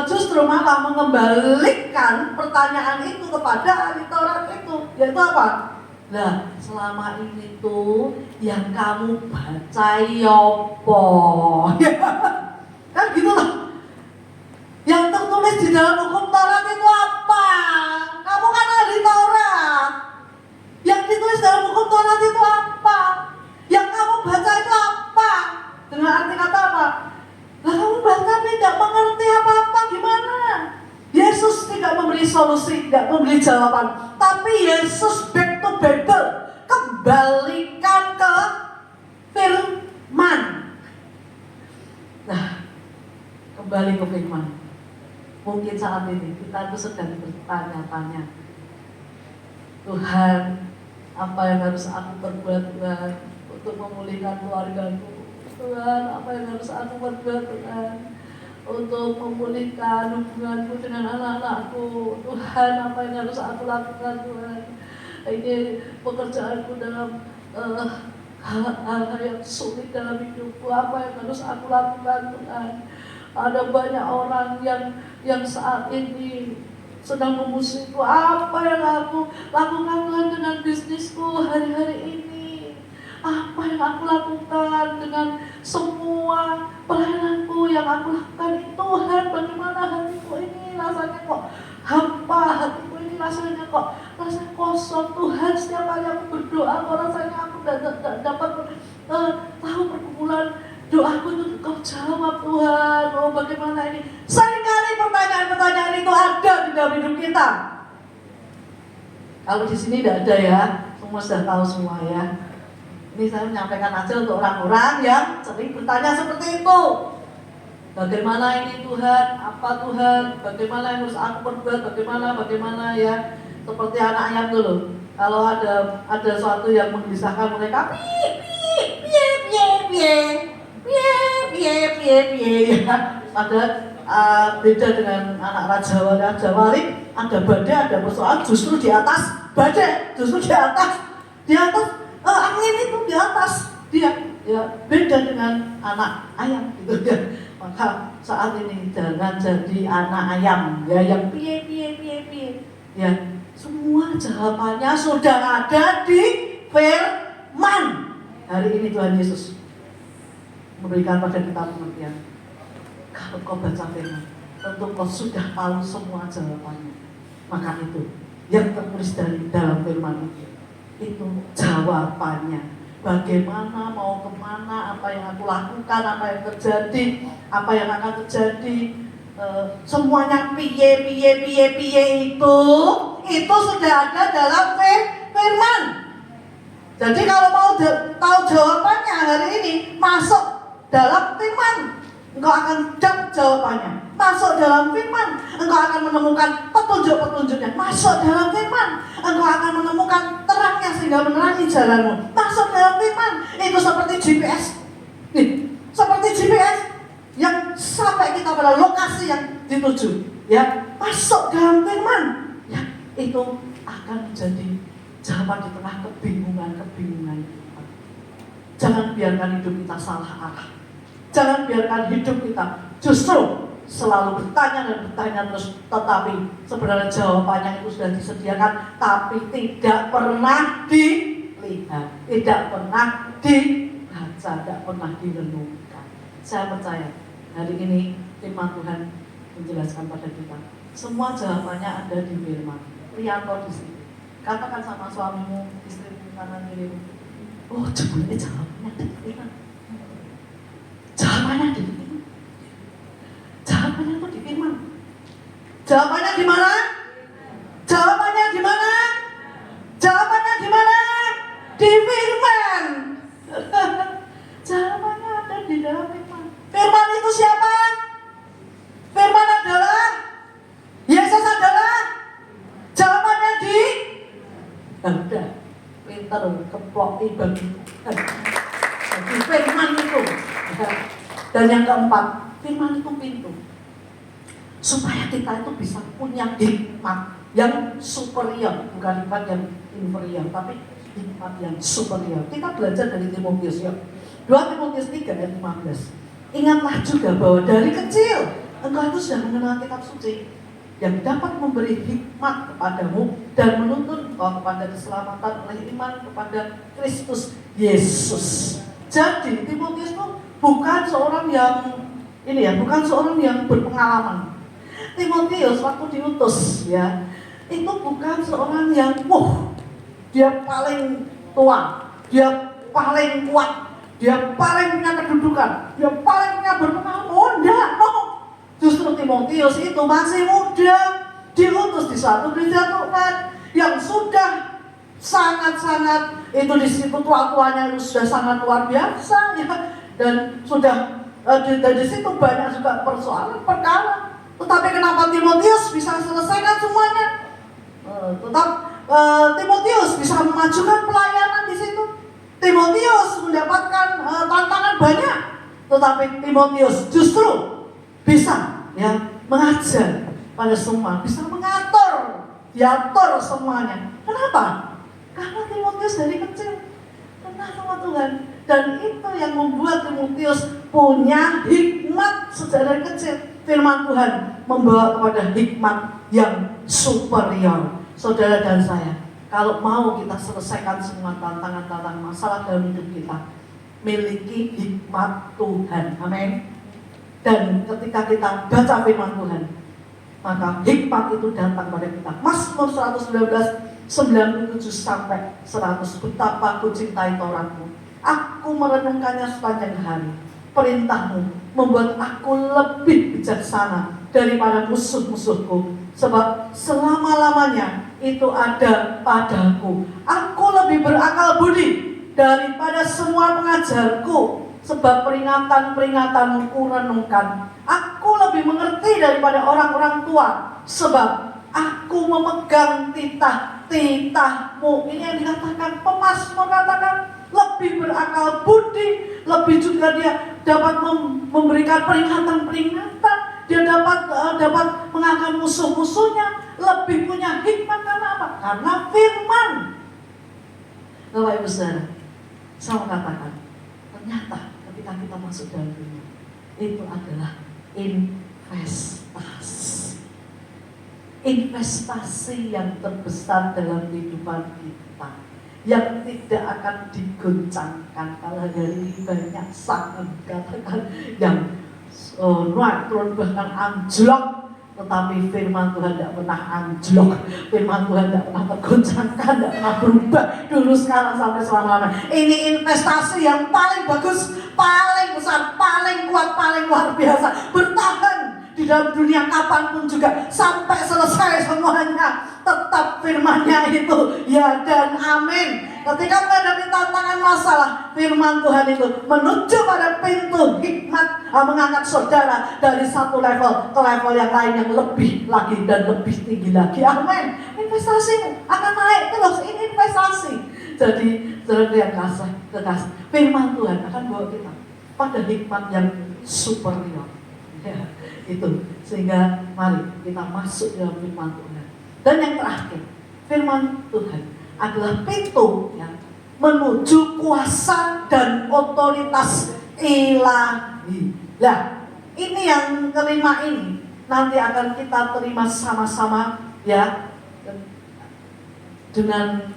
justru malah mengembalikan pertanyaan itu kepada ahli Taurat itu, yaitu apa? Nah, selama ini tuh yang kamu baca yopo, kan gitu loh. Yang tertulis di dalam hukum Taurat itu apa? Kamu kan ahli Taurat. Yang ditulis dalam hukum Taurat itu apa? Yang kamu baca itu apa? Dengan arti kata apa? Lah kamu baca tapi tidak mengerti apa-apa, gimana? Yesus tidak memberi solusi, tidak memberi jawaban, tapi Yesus back to Bible, kembalikan ke firman. Nah, kembali ke firman. Mungkin saat ini kita itu sedang bertanya-tanya, Tuhan, apa yang harus aku perbuat Tuhan untuk memulihkan keluargaku. Tuhan, apa yang harus aku perbuat Tuhan untuk memulihkan hubunganku dengan anak-anakku. Tuhan, apa yang harus aku lakukan Tuhan. Ini pekerjaanku dalam hal-hal yang sulit dalam hidupku. Apa yang harus aku lakukan Tuhan. Ada banyak orang yang saat ini sedang memusuhiku. Apa yang aku lakukan Tuhan dengan bisnisku hari-hari ini? Apa yang aku lakukan dengan semua pelayananku yang aku lakukan ini? Tuhan, bagaimana hatiku ini rasanya kok hampa, hatiku ini rasanya kosong. Tuhan, setiap kali aku berdoa kok rasanya aku dapat tahu pergumulan doaku itu Kau jawab Tuhan. Oh, bagaimana ini? Seringkali pertanyaan-pertanyaan itu ada di dalam hidup kita. Kalau di sini tidak ada ya, semua sudah tahu semua ya. Ini saya menyampaikan aja untuk orang-orang yang sering bertanya seperti itu. Bagaimana ini Tuhan? Apa Tuhan? Bagaimana yang harus aku perbuat? Bagaimana ya? Seperti anak ayam dulu. Kalau ada sesuatu yang menggelisahkan mereka, ya. Ada beda dengan anak Raja Wali. Ada badai, ada persoalan, justru di atas badai, justru di atas angin itu di atas dia ya, beda dengan anak ayam gitu ya. Maka saat ini jangan jadi anak ayam ya yang piye ya. Semua jawabannya sudah ada di firman. Hari ini Tuhan Yesus memberikan pada kita pengertian. Kalau kau baca firman, tentu kau sudah tahu semua jawabannya. Maka itu yang tertulis dari dalam firman itu jawabannya. Bagaimana, mau kemana, apa yang aku lakukan, apa yang terjadi, apa yang akan terjadi, semuanya piye itu sudah ada dalam firman. Jadi kalau mau tahu jawabannya hari ini, masuk dalam firman, engkau akan dapat jawabannya. Masuk dalam firman, engkau akan menemukan petunjuk-petunjuknya. Masuk dalam firman, engkau akan menemukan terangnya sehingga menerangi jalanmu. Masuk dalam firman, itu seperti GPS. Seperti GPS yang sampai kita pada lokasi yang dituju. Ya, masuk dalam firman, ya, itu akan menjadi jawaban di tengah kebingungan kita. Jangan biarkan hidup kita salah arah. Jangan biarkan hidup kita justru selalu bertanya terus, tetapi sebenarnya jawabannya itu sudah disediakan, tapi tidak pernah dilihat, tidak pernah dibaca, tidak pernah direnungkan. Saya percaya hari ini firman Tuhan menjelaskan pada kita semua jawabannya ada di firman. Lihat di sini. Katakan sama suamimu, istrimu, kanan kirimu, oh jebule jawabannya ada di firman. Jawabannya ada di firman. Jawabannya itu di firman. Jawabannya di mana? Jawabannya di mana? Jawabannya di mana? Di firman. Jawabannya ada di dalam firman. Firman itu siapa? Firman adalah Yesus adalah jawabannya di ada. Pintar keplok bagi jadi firman itu. Dan yang keempat, firman itu pintu supaya kita itu bisa punya hikmat yang superior, bukan hikmat yang inferior, tapi hikmat yang superior. Kita belajar dari Timotius ya. 2 Timotius 3 ayat 15. Ingatlah juga bahwa dari kecil engkau itu sudah mengenal kitab suci yang dapat memberi hikmat kepadamu dan menuntun engkau kepada keselamatan oleh iman kepada Kristus Yesus. Jadi Timotius itu bukan seorang yang berpengalaman. Timotius waktu diutus ya, itu bukan seorang yang dia paling tua, dia paling kuat, dia paling punya kedudukan, dia paling punya berpengalaman. No. Justru Timotius itu masih muda, diutus di suatu gereja Tuhan yang sudah sangat-sangat itu di situ tua-tuanya itu sudah sangat luar biasa ya, dan sudah dari situ banyak juga persoalan perkara. Tetapi kenapa Timotius bisa selesaikan semuanya? Timotius bisa memajukan pelayanan di situ. Timotius mendapatkan tantangan banyak, tetapi Timotius justru bisa mengajar pada semua, bisa diatur semuanya. Kenapa? Karena Timotius dari kecil kenal sama Tuhan, dan itu yang membuat Timotius punya hikmat sejak dari kecil. Firman Tuhan membawa kepada hikmat yang superior. Saudara dan saya, kalau mau kita selesaikan semua tantangan-tantangan masalah dalam hidup kita, miliki hikmat Tuhan. Amin. Dan ketika kita baca firman Tuhan, maka hikmat itu datang pada kita. Mazmur 119:97 sampai 100. Betapa ku cintai Tauratmu, aku merenungkannya sepanjang hari. Perintahmu membuat aku lebih bijaksana daripada musuh-musuhku, sebab selama-lamanya itu ada padaku. Aku lebih berakal budi daripada semua pengajarku, sebab peringatan-peringatanmu ku renungkan. Aku lebih mengerti daripada orang-orang tua, sebab aku memegang titah-titahmu. Ini yang dikatakan pemazmur, katakan lebih berakal budi, lebih juga dia dapat memberikan peringatan-peringatan, dia dapat mengangkat musuh-musuhnya, lebih punya hikmat. Karena apa? Karena firman. Bapak Ibu Saudara, saya mengatakan ternyata ketika kita masuk dalam firman, itu adalah investasi yang terbesar dalam kehidupan kita, yang tidak akan digoncangkan. Kalau hari ini banyak sangat katakan yang naik turun bahkan anjlok, tetapi firman Tuhan tidak pernah anjlok. Firman Tuhan tidak pernah tergoncangkan, tidak pernah berubah dulu, sekarang, sampai selama-lamanya. Ini investasi yang paling bagus, paling besar, paling kuat, paling luar biasa. Bertahan di dalam dunia kapanpun juga sampai selesai semuanya. Tetap firman-Nya itu ya dan amin. Ketika menghadapi tantangan masalah, firman Tuhan itu menuju pada pintu hikmat, mengangkat saudara dari satu level ke level yang lain, yang lebih lagi dan lebih tinggi lagi. Amin. Investasimu akan naik terus. Ini investasi. Jadi saudara yang kekasih, firman Tuhan akan bawa kita pada hikmat yang superior. Ya, itu. Sehingga mari kita masuk dalam firman Tuhan. Dan yang terakhir, firman Tuhan adalah pintu menuju kuasa dan otoritas ilahi. Nah, ini yang kelima ini nanti akan kita terima sama-sama dengan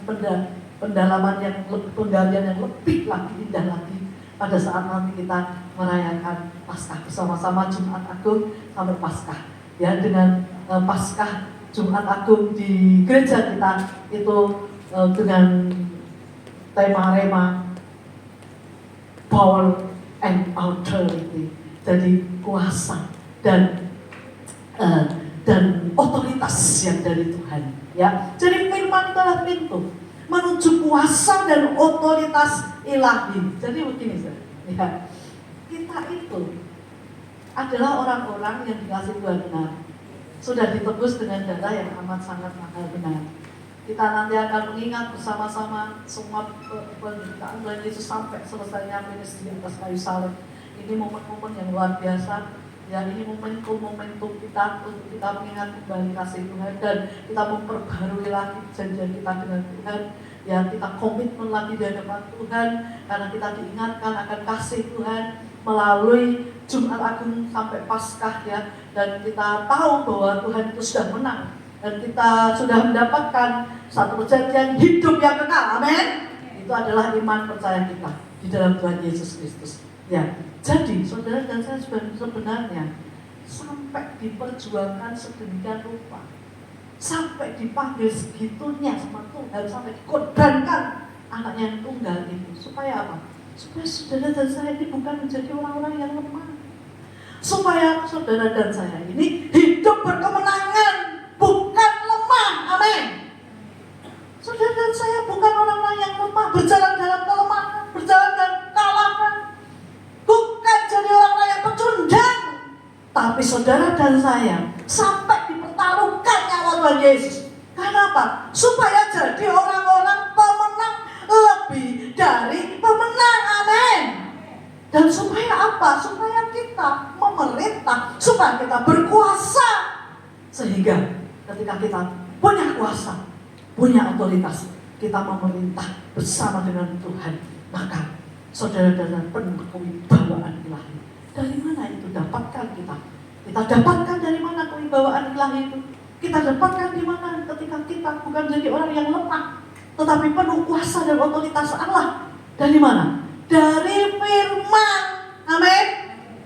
pendalaman yang penggalian yang lebih lagi indah lagi pada saat nanti kita merayakan Paskah bersama-sama, Jumat Agung sampai Paskah. Dengan Paskah Jumat Agung di gereja kita itu dengan tema rema power and authority. Jadi kuasa dan otoritas yang dari Tuhan. Jadi firman itu adalah pintu menuju kuasa dan otoritas ilahi. Jadi begini kita itu adalah orang-orang yang dikasih Tuhan benar, sudah ditebus dengan darah yang amat sangat mahal benar. Kita nanti akan mengingat bersama-sama semua penderitaan Tuhan Yesus sampai selesainya finish di atas kayu salib. Ini momen-momen yang luar biasa. Ini momentum kita untuk kita mengingat kembali kasih Tuhan, dan kita memperbarui lagi janjian kita dengan Tuhan. Kita komitmen lagi di hadapan Tuhan, karena kita diingatkan akan kasih Tuhan melalui Jumat Agung sampai Paskah dan kita tahu bahwa Tuhan itu sudah menang, dan kita sudah mendapatkan satu perjanjian hidup yang kekal. Amin. Itu adalah iman percaya kita di dalam Tuhan Yesus Kristus. Jadi saudara dan saya sebenarnya sampai diperjuangkan sedemikian rupa, sampai dipanggil segitunya sama Tuhan, sampai dikorbankan anaknya yang tunggal itu. Supaya apa? Supaya saudara dan saya ini bukan menjadi orang-orang yang lemah. Supaya saudara dan saya ini hidup berkemenangan, bukan lemah. Amin. Saudara dan saya bukan orang-orang yang lemah, berjalan dalam kelemahan, berjalan dalam kekalahan, bukan jadi orang-orang yang pecundang. Tapi saudara dan saya sampai dipertaruhkan nyawa Tuhan Yesus. Kenapa? Supaya jadi orang-orang pemenang, lebih dari pemenang. Amin. Dan supaya apa? Supaya kita memerintah, supaya kita berkuasa. Sehingga ketika kita punya kuasa, punya otoritas, kita memerintah bersama dengan Tuhan, maka saudara-saudara penuh kewibawaan ilahi. Dari mana itu dapatkan kita? Kita dapatkan dari mana kewibawaan ilahi itu? Kita dapatkan di mana ketika kita bukan jadi orang yang lemah, tetapi penuh kuasa dan otoritas Allah. Dari mana? Dari firman. Amin.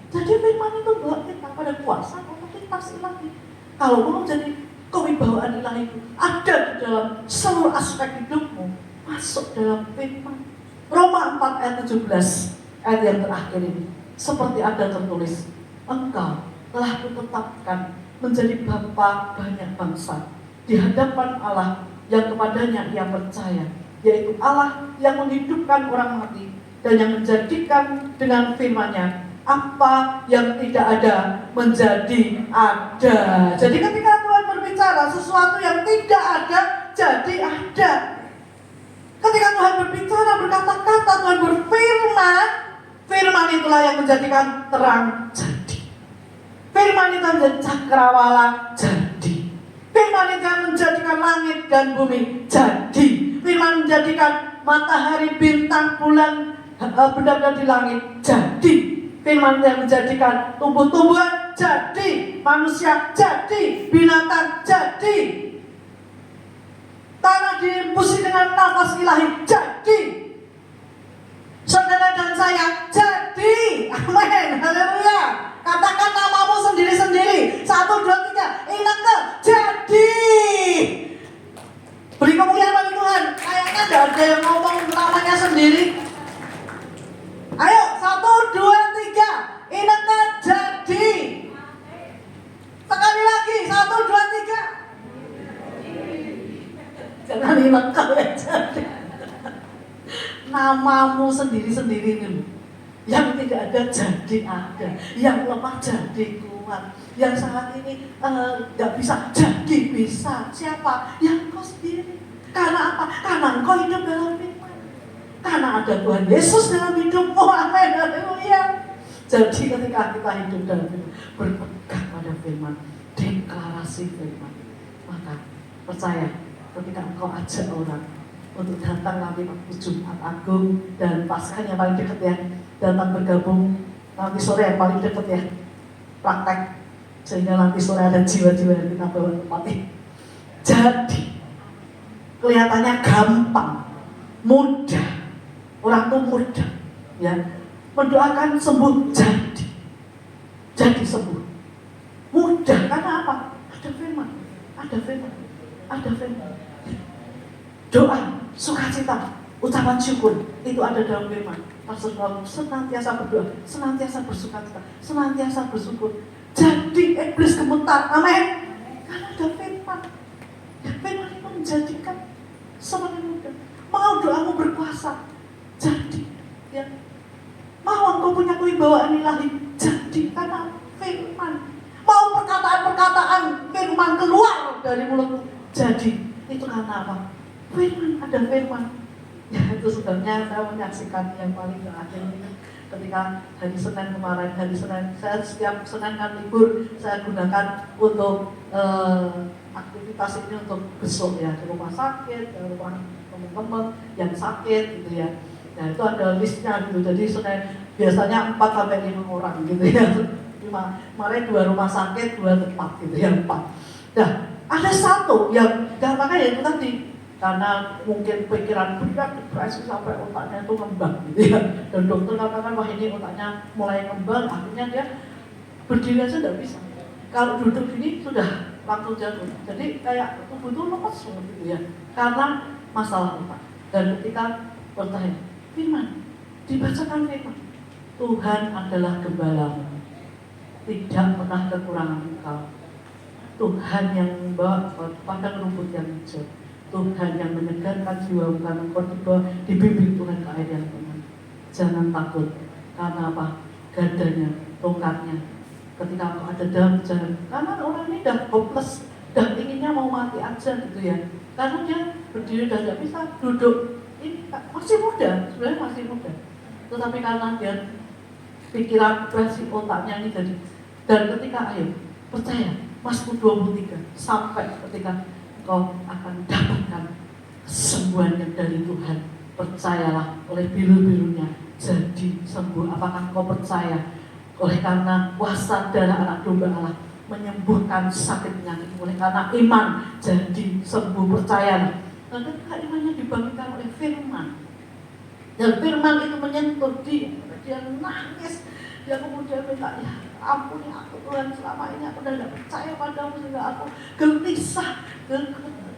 Jadi firman itu bawa kita pada kuasa dan otoritas ilahi. Kalau mau jadi kewibawaan ilahi itu ada di dalam seluruh aspek hidupmu, masuk dalam firman. Roma 4 ayat 17, ayat yang terakhir ini, seperti ada tertulis, engkau telah kutetapkan menjadi bapa banyak bangsa di hadapan Allah yang kepadanya ia percaya, yaitu Allah yang menghidupkan orang mati dan yang menjadikan dengan firman-Nya apa yang tidak ada menjadi ada. Jadi ketika Tuhan berbicara sesuatu yang tidak ada jadi ada. Ketika Tuhan berbicara, berkata-kata, Tuhan berfirman, firman itulah yang menjadikan terang jadi. Firman itu menjadi cakrawala jadi. Firman itu yang menjadikan langit dan bumi jadi. Firman menjadikan matahari, bintang, bulan, benda-benda di langit jadi. Firman yang menjadikan tumbuh-tumbuhan jadi, manusia jadi, binatang jadi, tanah diimbusi dengan nafas ilahi jadi, saudara dan saya jadi. Amin, haleluya. Katakan namamu sendiri-sendiri. 1, 2, 3, Ineke jadi. Beri kemuliaan bagi Tuhan. Kayaknya tidak ada yang ngomong namanya sendiri. Ayo, 1, 2, 3, Ineke jadi. Sekali lagi, 1, 2, 3. Jangan Ineke ya jadi. Namamu sendiri-sendiri nih. Yang tidak ada jadi ada, yang lemah jadi kuat, yang saat ini tidak bisa jadi bisa. Siapa? Yang engkau sendiri. Karena apa? Karena engkau hidup dalam firman. Karena ada Tuhan Yesus dalam hidupmu. Amin, haleluya. Jadi ketika kita hidup dalam firman, berpegang pada firman, deklarasi firman, maka percaya ketika engkau ajak orang untuk datang nanti waktu Jumat Agung dan Paskah yang paling dekat ya, datang bergabung nanti sore yang paling dekat ya, praktek sehingga nanti sore ada jiwa-jiwa yang kita bawa tempat ini. Jadi kelihatannya gampang, mudah, orang tuh mudah ya mendoakan sembuh jadi sembuh, mudah karena apa? Ada firman, ada firman, ada firman. Doa, sukacita, ucapan syukur itu ada dalam firman. Pastor Paulus senantiasa berdoa, senantiasa bersukacita, senantiasa bersyukur. Jadi iblis gemetar, amin. Karena ada firman. Ya, firman itu menjadikan semakin mudah. Mau doamu berkuasa, jadi. Ya. Mau engkau punya kewibawaan ilahi, jadi karena firman. Mau perkataan-perkataan firman keluar dari mulutmu, jadi. Itu karena apa? Firman, ada firman. Ya itu sebabnya saya menyaksikan yang paling terakhir ini ketika hari Senin kemarin, hari Senin saya setiap Senin kan libur, saya gunakan untuk aktivitas ini untuk besok ya, ke rumah sakit, ke rumah teman-teman yang sakit gitu ya. Nah itu ada listnya gitu, jadi Senin biasanya 4-5 orang gitu ya. Kemarin 2 rumah sakit, 2 tempat gitu ya, 4. Nah ada satu yang makanya itu tadi, karena mungkin pikiran berat, depresi sampai otaknya itu ngembang gitu ya. Dan dokter katakan wah ini otaknya mulai ngembang, akhirnya dia berdiri aja tidak bisa. Kalau duduk ini sudah langsung jatuh. Jadi kayak tubuh itu lepas gitu ya, karena masalah otak. Dan ketika bertanya, firman, dibacakan firman, Tuhan adalah gembalamu, tidak pernah kekurangan engkau. Tuhan yang membawa padang rumput yang hijau, Tuhan yang menyegarkan jiwa karena engkau dibimbing Tuhan ke air yang tenang. Jangan takut, karena apa? Gadanya, tongkatnya. Ketika engkau ada dalam jalan, karena orang ini dah hopeless, dah ingin sepertinya mau mati aja gitu ya. Karena dia berdiri dan nggak bisa duduk. Ini masih muda, sebenarnya masih muda. Tetapi karena dia pikiran presi otaknya ini jadi, dan ketika ayo percaya Mazmur 23 sampai ketika kau akan dapatkan kesembuhan yang dari Tuhan, percayalah oleh biru-birunya jadi sembuh. Apakah kau percaya oleh karena kuasa darah anak domba Allah menyembuhkan sakit penyakit, oleh karena iman jadi sembuh, percayalah. Dan ketika imannya dibangkitkan oleh firman, dan firman itu menyentuh dia nangis, dia kemudian minta, ya ampuni aku Tuhan, selama ini aku tidak percaya padamu sehingga aku gelisah,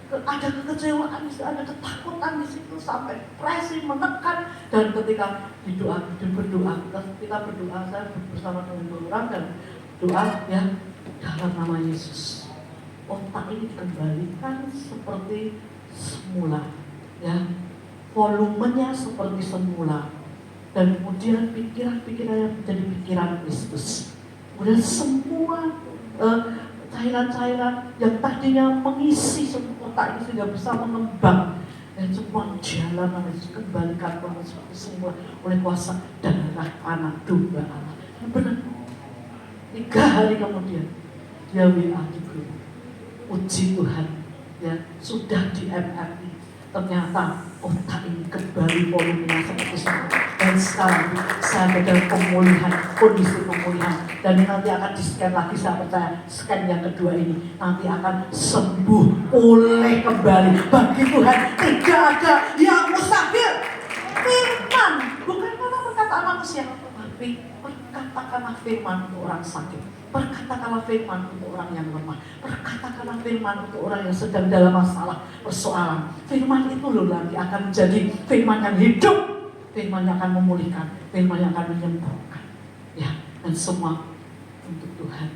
ada kekecewaan, ada ketakutan di situ sampai depresi menekan. Dan ketika berdoa, kita berdoa, saya bersama dengan dua orang dan doa ya dalam nama Yesus, otak ini dikembalikan seperti semula, ya volumenya seperti semula, dan kemudian pikiran-pikiran yang menjadi pikiran Kristus. Kemudian semua cairan-cairan yang tadinya mengisi semua otak ini sudah bisa mengembang, dan semua jalan harus dikembalikan seperti semula oleh kuasa darah anak domba Allah. Benar. 3 hari kemudian dia WA di grup, puji Tuhan, ya sudah di MRI, ternyata otak ini kembali volumenya seperti semula. Dan sekarang saya dalam pemulihan, kondisi pemulihan, dan ini nanti akan di-scan lagi, saya percaya scan yang kedua ini nanti akan sembuh, pulih kembali. Bagi Tuhan tidak ada yang mustahil. Firman, bukan karena perkataan manusia, tapi perkatakanlah firman untuk orang sakit, perkatakanlah firman untuk orang yang lemah, perkatakanlah firman untuk orang yang sedang dalam masalah, persoalan. Firman itu loh nanti akan menjadi firman yang hidup, firman yang akan memulihkan, firman yang akan menyembuhkan, ya. Dan semua untuk Tuhan,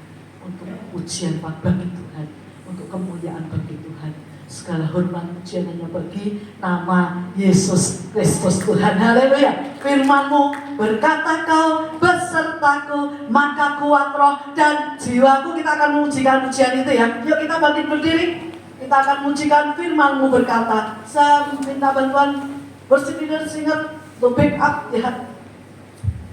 untuk pujian bagi Tuhan, untuk kemuliaan bagi Tuhan. Segala hormat pujian hanya bagi nama Yesus Kristus Tuhan. Haleluya. Firman-Mu berkata kau besertaku, maka kuat roh dan jiwaku. Kita akan memujikan pujian itu ya. Yuk kita bangkit berdiri. Kita akan memujikan firman-Mu berkata. Saya minta bantuan worship leader singer untuk backup ya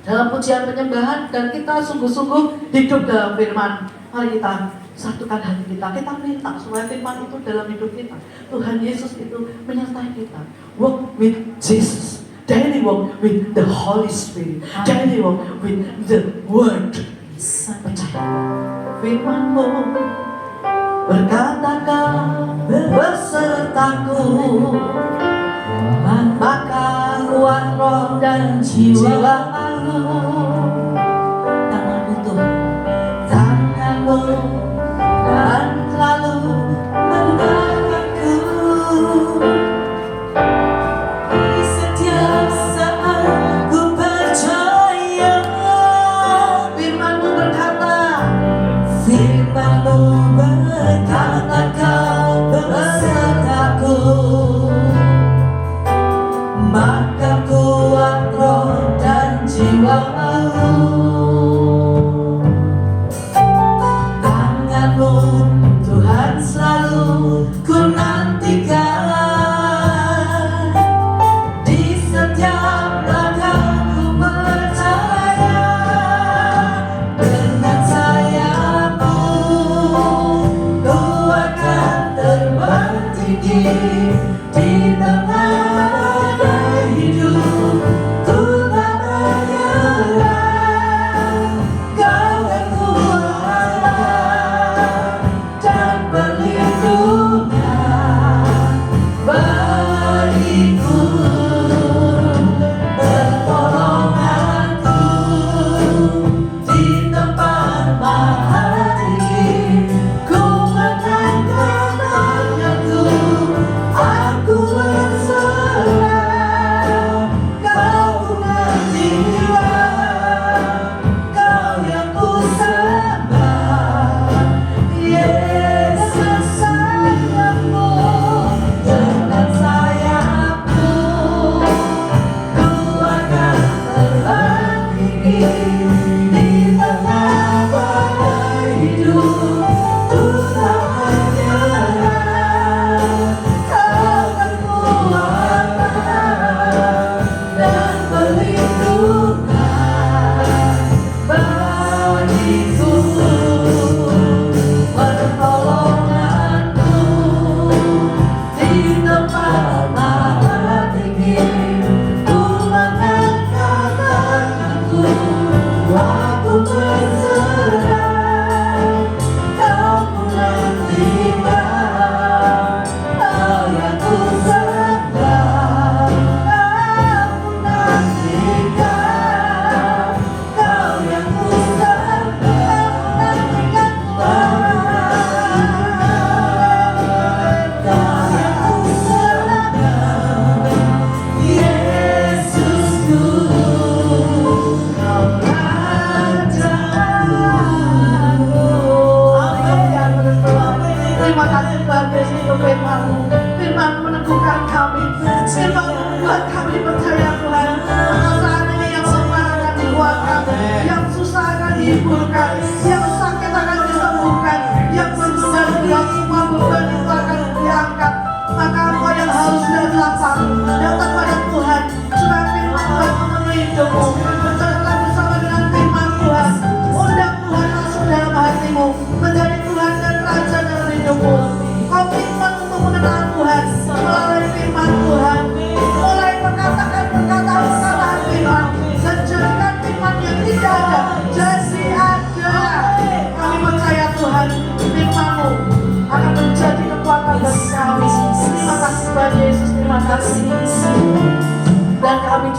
dalam pujian penyembahan, dan kita sungguh-sungguh hidup dalam firman. Mari kita satukan hati kita, kita minta supaya firman itu dalam hidup kita. Tuhan Yesus itu menyertai kita. Walk with Jesus, daily walk with the Holy Spirit, daily walk with the Word. Percaya firman-Mu berkatakan besertaku, maka kuat roh dan jiwaku. Tanganmu Tuhan, tanganmu dan selalu menolongku di setiap saat ku percaya. Firman-Mu berkata, firman-Mu berkata kau besertaku, maka kuat roh dan jiwa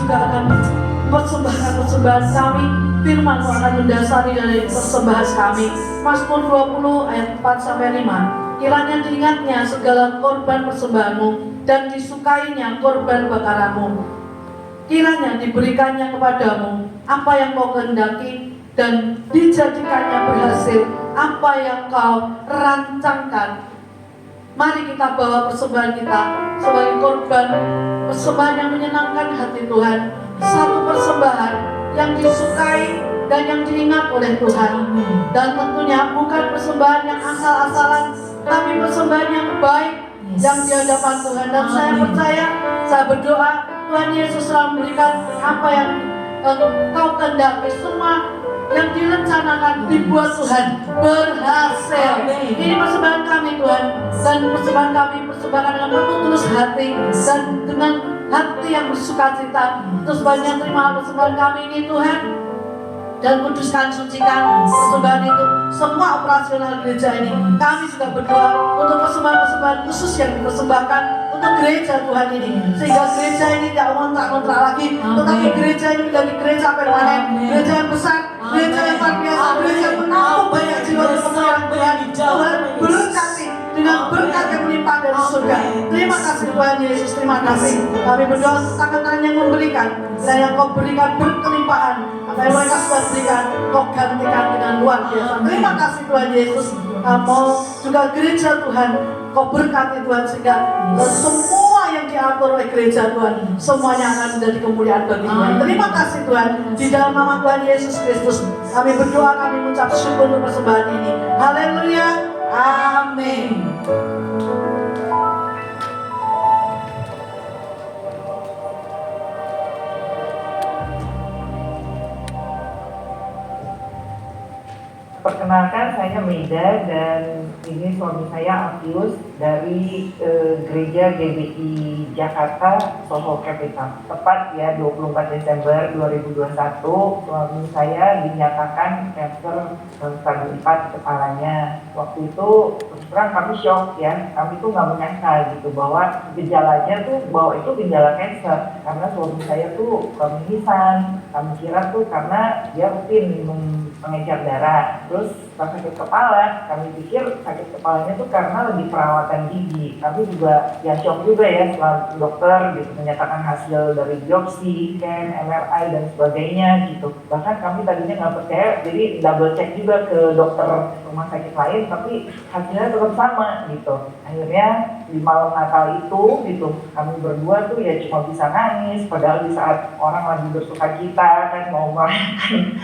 juga akan persembahkan persembahan kami. Firman-Mu akan mendasari dari persembahan kami. Mazmur 20 ayat 4-5. Kiranya diingatnya segala korban persembahan-Mu dan disukainya korban bakaran-Mu. Kiranya diberikannya kepadamu apa yang Kau kehendaki dan dijadikannya berhasil apa yang Kau rancangkan. Mari kita bawa persembahan kita sebagai korban, persembahan yang menyenangkan hati Tuhan, satu persembahan yang disukai dan yang diingat oleh Tuhan. Dan tentunya bukan persembahan yang asal-asalan, tapi persembahan yang baik yang di hadapan Tuhan. Dan saya percaya, saya berdoa Tuhan Yesus telah memberikan apa yang Kau kehendaki. Semua yang direncanakan dibuat Tuhan berhasil. Ini persembahan kami Tuhan, dan persembahan kami persembahkan dengan penuh tulus hati dan dengan hati yang bersukacita. Terus banyak terima persembahan kami ini Tuhan, dan kuduskan, sucikan persembahan itu semua operasional gereja ini. Kami juga berdoa untuk persembahan-persembahan khusus yang dipersembahkan untuk gereja Tuhan ini, sehingga gereja ini tidak ngontrak-ngontrak lagi, tetapi gereja ini menjadi gereja permanen, gereja yang besar, gereja yang luar biasa, gereja yang menampung banyak jiwa di kemuliaan Tuhan. Tuhan berkati dengan berkat yang melimpah dari surga. Terima kasih Tuhan Yesus, terima kasih. Kami berdoa tangan yang memberikan, dan yang Kau berikan berkelimpahan. Apa yang mereka sudah berikan, Kau gantikan dengan luar biasa. Terima kasih Tuhan Yesus. Kamu juga gereja Tuhan, Kau berkati Tuhan, sehingga semua yang diatur oleh gereja Tuhan, semuanya akan menjadi kemuliaan bagi Tuhan. Terima kasih Tuhan. Di dalam nama Tuhan Yesus Kristus kami berdoa, kami mengucap syukur untuk persembahan ini. Haleluya, amin. Perkenalkan, saya Meida dan ini suami saya Apius dari Gereja GBI Jakarta Soho Capital. Tepat ya 24 Desember 2021 suami saya dinyatakan kanker stadium 4 kepalanya. Waktu itu terus terang kami shock ya, kami tuh nggak menyangka gitu bahwa gejalanya tuh bahwa itu gejala kanker, karena suami saya tuh pemilisan. Kami kira tuh karena dia rutin minum pengencer darah. Terus pas sakit kepala, kami pikir sakit kepalanya tuh karena lagi perawatan gigi. Kami juga ya shock juga ya setelah dokter gitu menyatakan hasil dari biopsi, scan, MRI dan sebagainya gitu. Bahkan kami tadinya nggak percaya, jadi double check juga ke dokter rumah sakit lain, tapi hasilnya tetap sama gitu. Akhirnya di malam Natal itu gitu, kami berdua tuh ya cuma bisa nangis, padahal di saat orang lagi bersukacita kan mau merayakan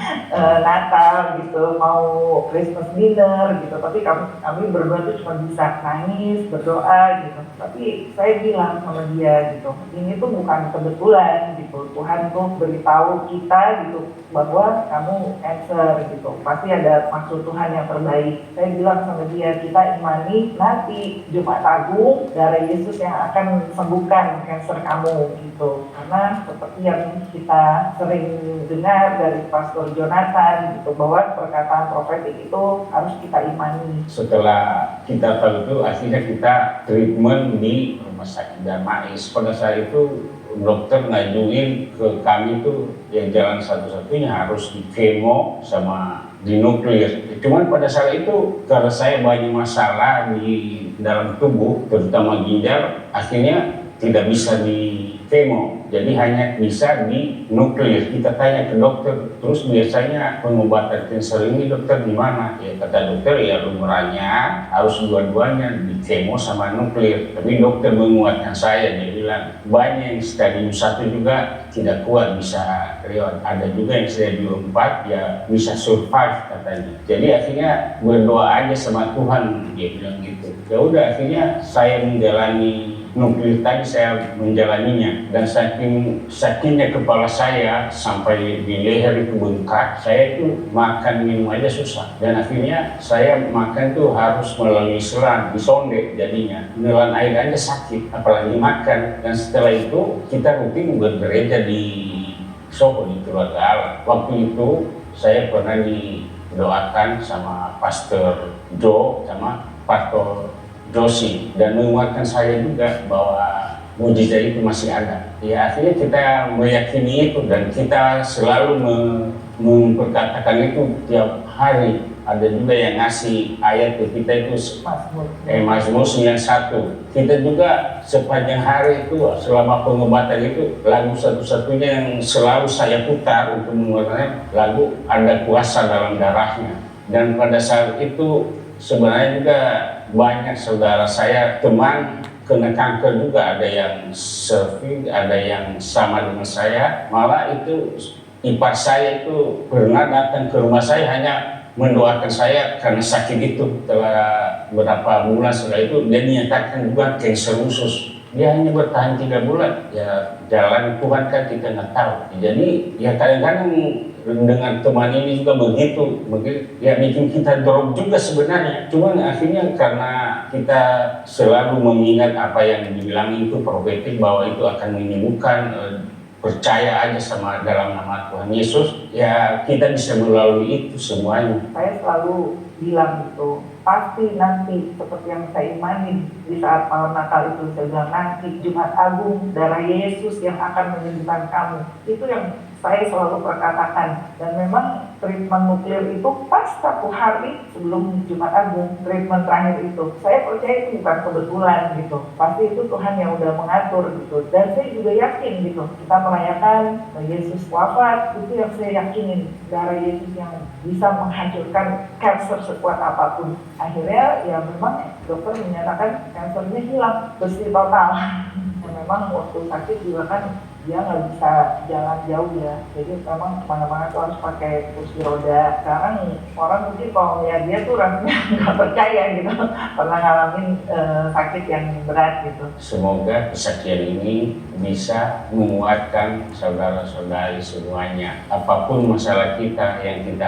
Natal gitu, mau Christmas dinner gitu, tapi kami berdua tuh cuma bisa nangis, berdoa gitu. Tapi saya bilang sama dia gitu, ini tuh bukan kebetulan gitu, Tuhan tuh beritahu kita gitu bahwa kamu cancer gitu, pasti ada maksud Tuhan yang terbaik. Saya bilang sama dia, kita imani nanti Jumat Agung darah Yesus yang akan sembuhkan cancer kamu gitu. Karena seperti yang kita sering dengar dari Pastor Jonathan gitu, bahwa perkataan profetik itu harus kita imani. Setelah kita tahu itu, akhirnya kita treatment di Rumah Sakit Darmais. Pada saat itu dokter ngajuin ke kami tuh yang jalan satu-satunya harus di kemo sama di nuklir. Cuman pada saat itu karena saya banyak masalah di dalam tubuh, terutama ginjal, akhirnya tidak bisa di kemo, jadi hanya bisa di nuklir. Kita tanya ke dokter, terus biasanya pengobatan kanker ini dokter di mana? Ya kata dokter ya umurnya harus dua-duanya di kemo sama nuklir. Tapi dokter menguatkan saya, dia bilang banyak yang stadium 1 juga tidak kuat bisa lewat. Ada juga yang stadium 4 ya bisa survive katanya. Jadi akhirnya berdoa aja sama Tuhan, dia bilang gitu. Ya udah akhirnya saya menjalani nuklir tadi, saya menjalaninya, dan sakitnya kepala saya sampai di leher itu bengkak. Saya itu makan minum aja susah, dan akhirnya saya makan tuh harus melalui selang, disonde jadinya. Menelan air aja sakit, apalagi makan. Dan setelah itu kita rutin bergereja di Soho di Keluarga Allah. Waktu itu saya pernah didoakan sama Pastor Joe sama Pastor Josie, dan menguatkan saya juga bahwa mujizat itu masih ada. Ya akhirnya kita meyakini itu dan kita selalu memperkatakan itu tiap hari. Ada juga yang ngasih ayat ke kita itu Mazmur 91. Kita juga sepanjang hari itu selama pengobatan itu lagu satu-satunya yang selalu saya putar untuk mengulangi lagu Ada Kuasa Dalam Darahnya. Dan pada saat itu sebenarnya juga banyak saudara saya, teman kena kanker juga, ada yang surviving, ada yang sama dengan saya. Malah itu ipar saya itu pernah datang ke rumah saya hanya mendoakan saya karena sakit itu. Telah beberapa bulan setelah itu dia dinyatakan juga kanker usus. Dia hanya bertahan 3 bulan. Ya jalan Tuhan kan kita nggak tahu. Jadi ya kadang-kadang dengan teman ini juga begitu ya bikin kita drop juga sebenarnya. Cuman akhirnya karena kita selalu mengingat apa yang dibilang itu profetik bahwa itu akan menyembuhkan, percaya aja sama dalam nama Tuhan Yesus, ya kita bisa melalui itu semuanya. Saya selalu bilang gitu, pasti nanti seperti yang saya imani di saat malam Natal itu, saya bilang nanti Jumat Agung darah Yesus yang akan menyembuhkan kamu. Itu yang saya selalu perkatakan. Dan memang treatment nuklir itu pas 1 hari sebelum Jumat Agung, treatment terakhir itu, saya percaya itu bukan kebetulan gitu, pasti itu Tuhan yang udah mengatur gitu. Dan saya juga yakin gitu, kita merayakan Yesus wafat, itu yang saya yakinin, darah Yesus yang bisa menghancurkan kanker sekuat apapun. Akhirnya ya memang dokter menyatakan kankernya hilang, bersih total. Dan memang waktu sakit juga kan dia nggak bisa jalan jauh ya, jadi memang kemana-mana tuh harus pakai kursi roda. Sekarang orang mungkin kalau lihat dia tuh rasanya nggak percaya gitu, pernah ngalamin sakit yang berat gitu. Semoga kesaksian ini bisa menguatkan saudara-saudari semuanya. Apapun masalah kita yang kita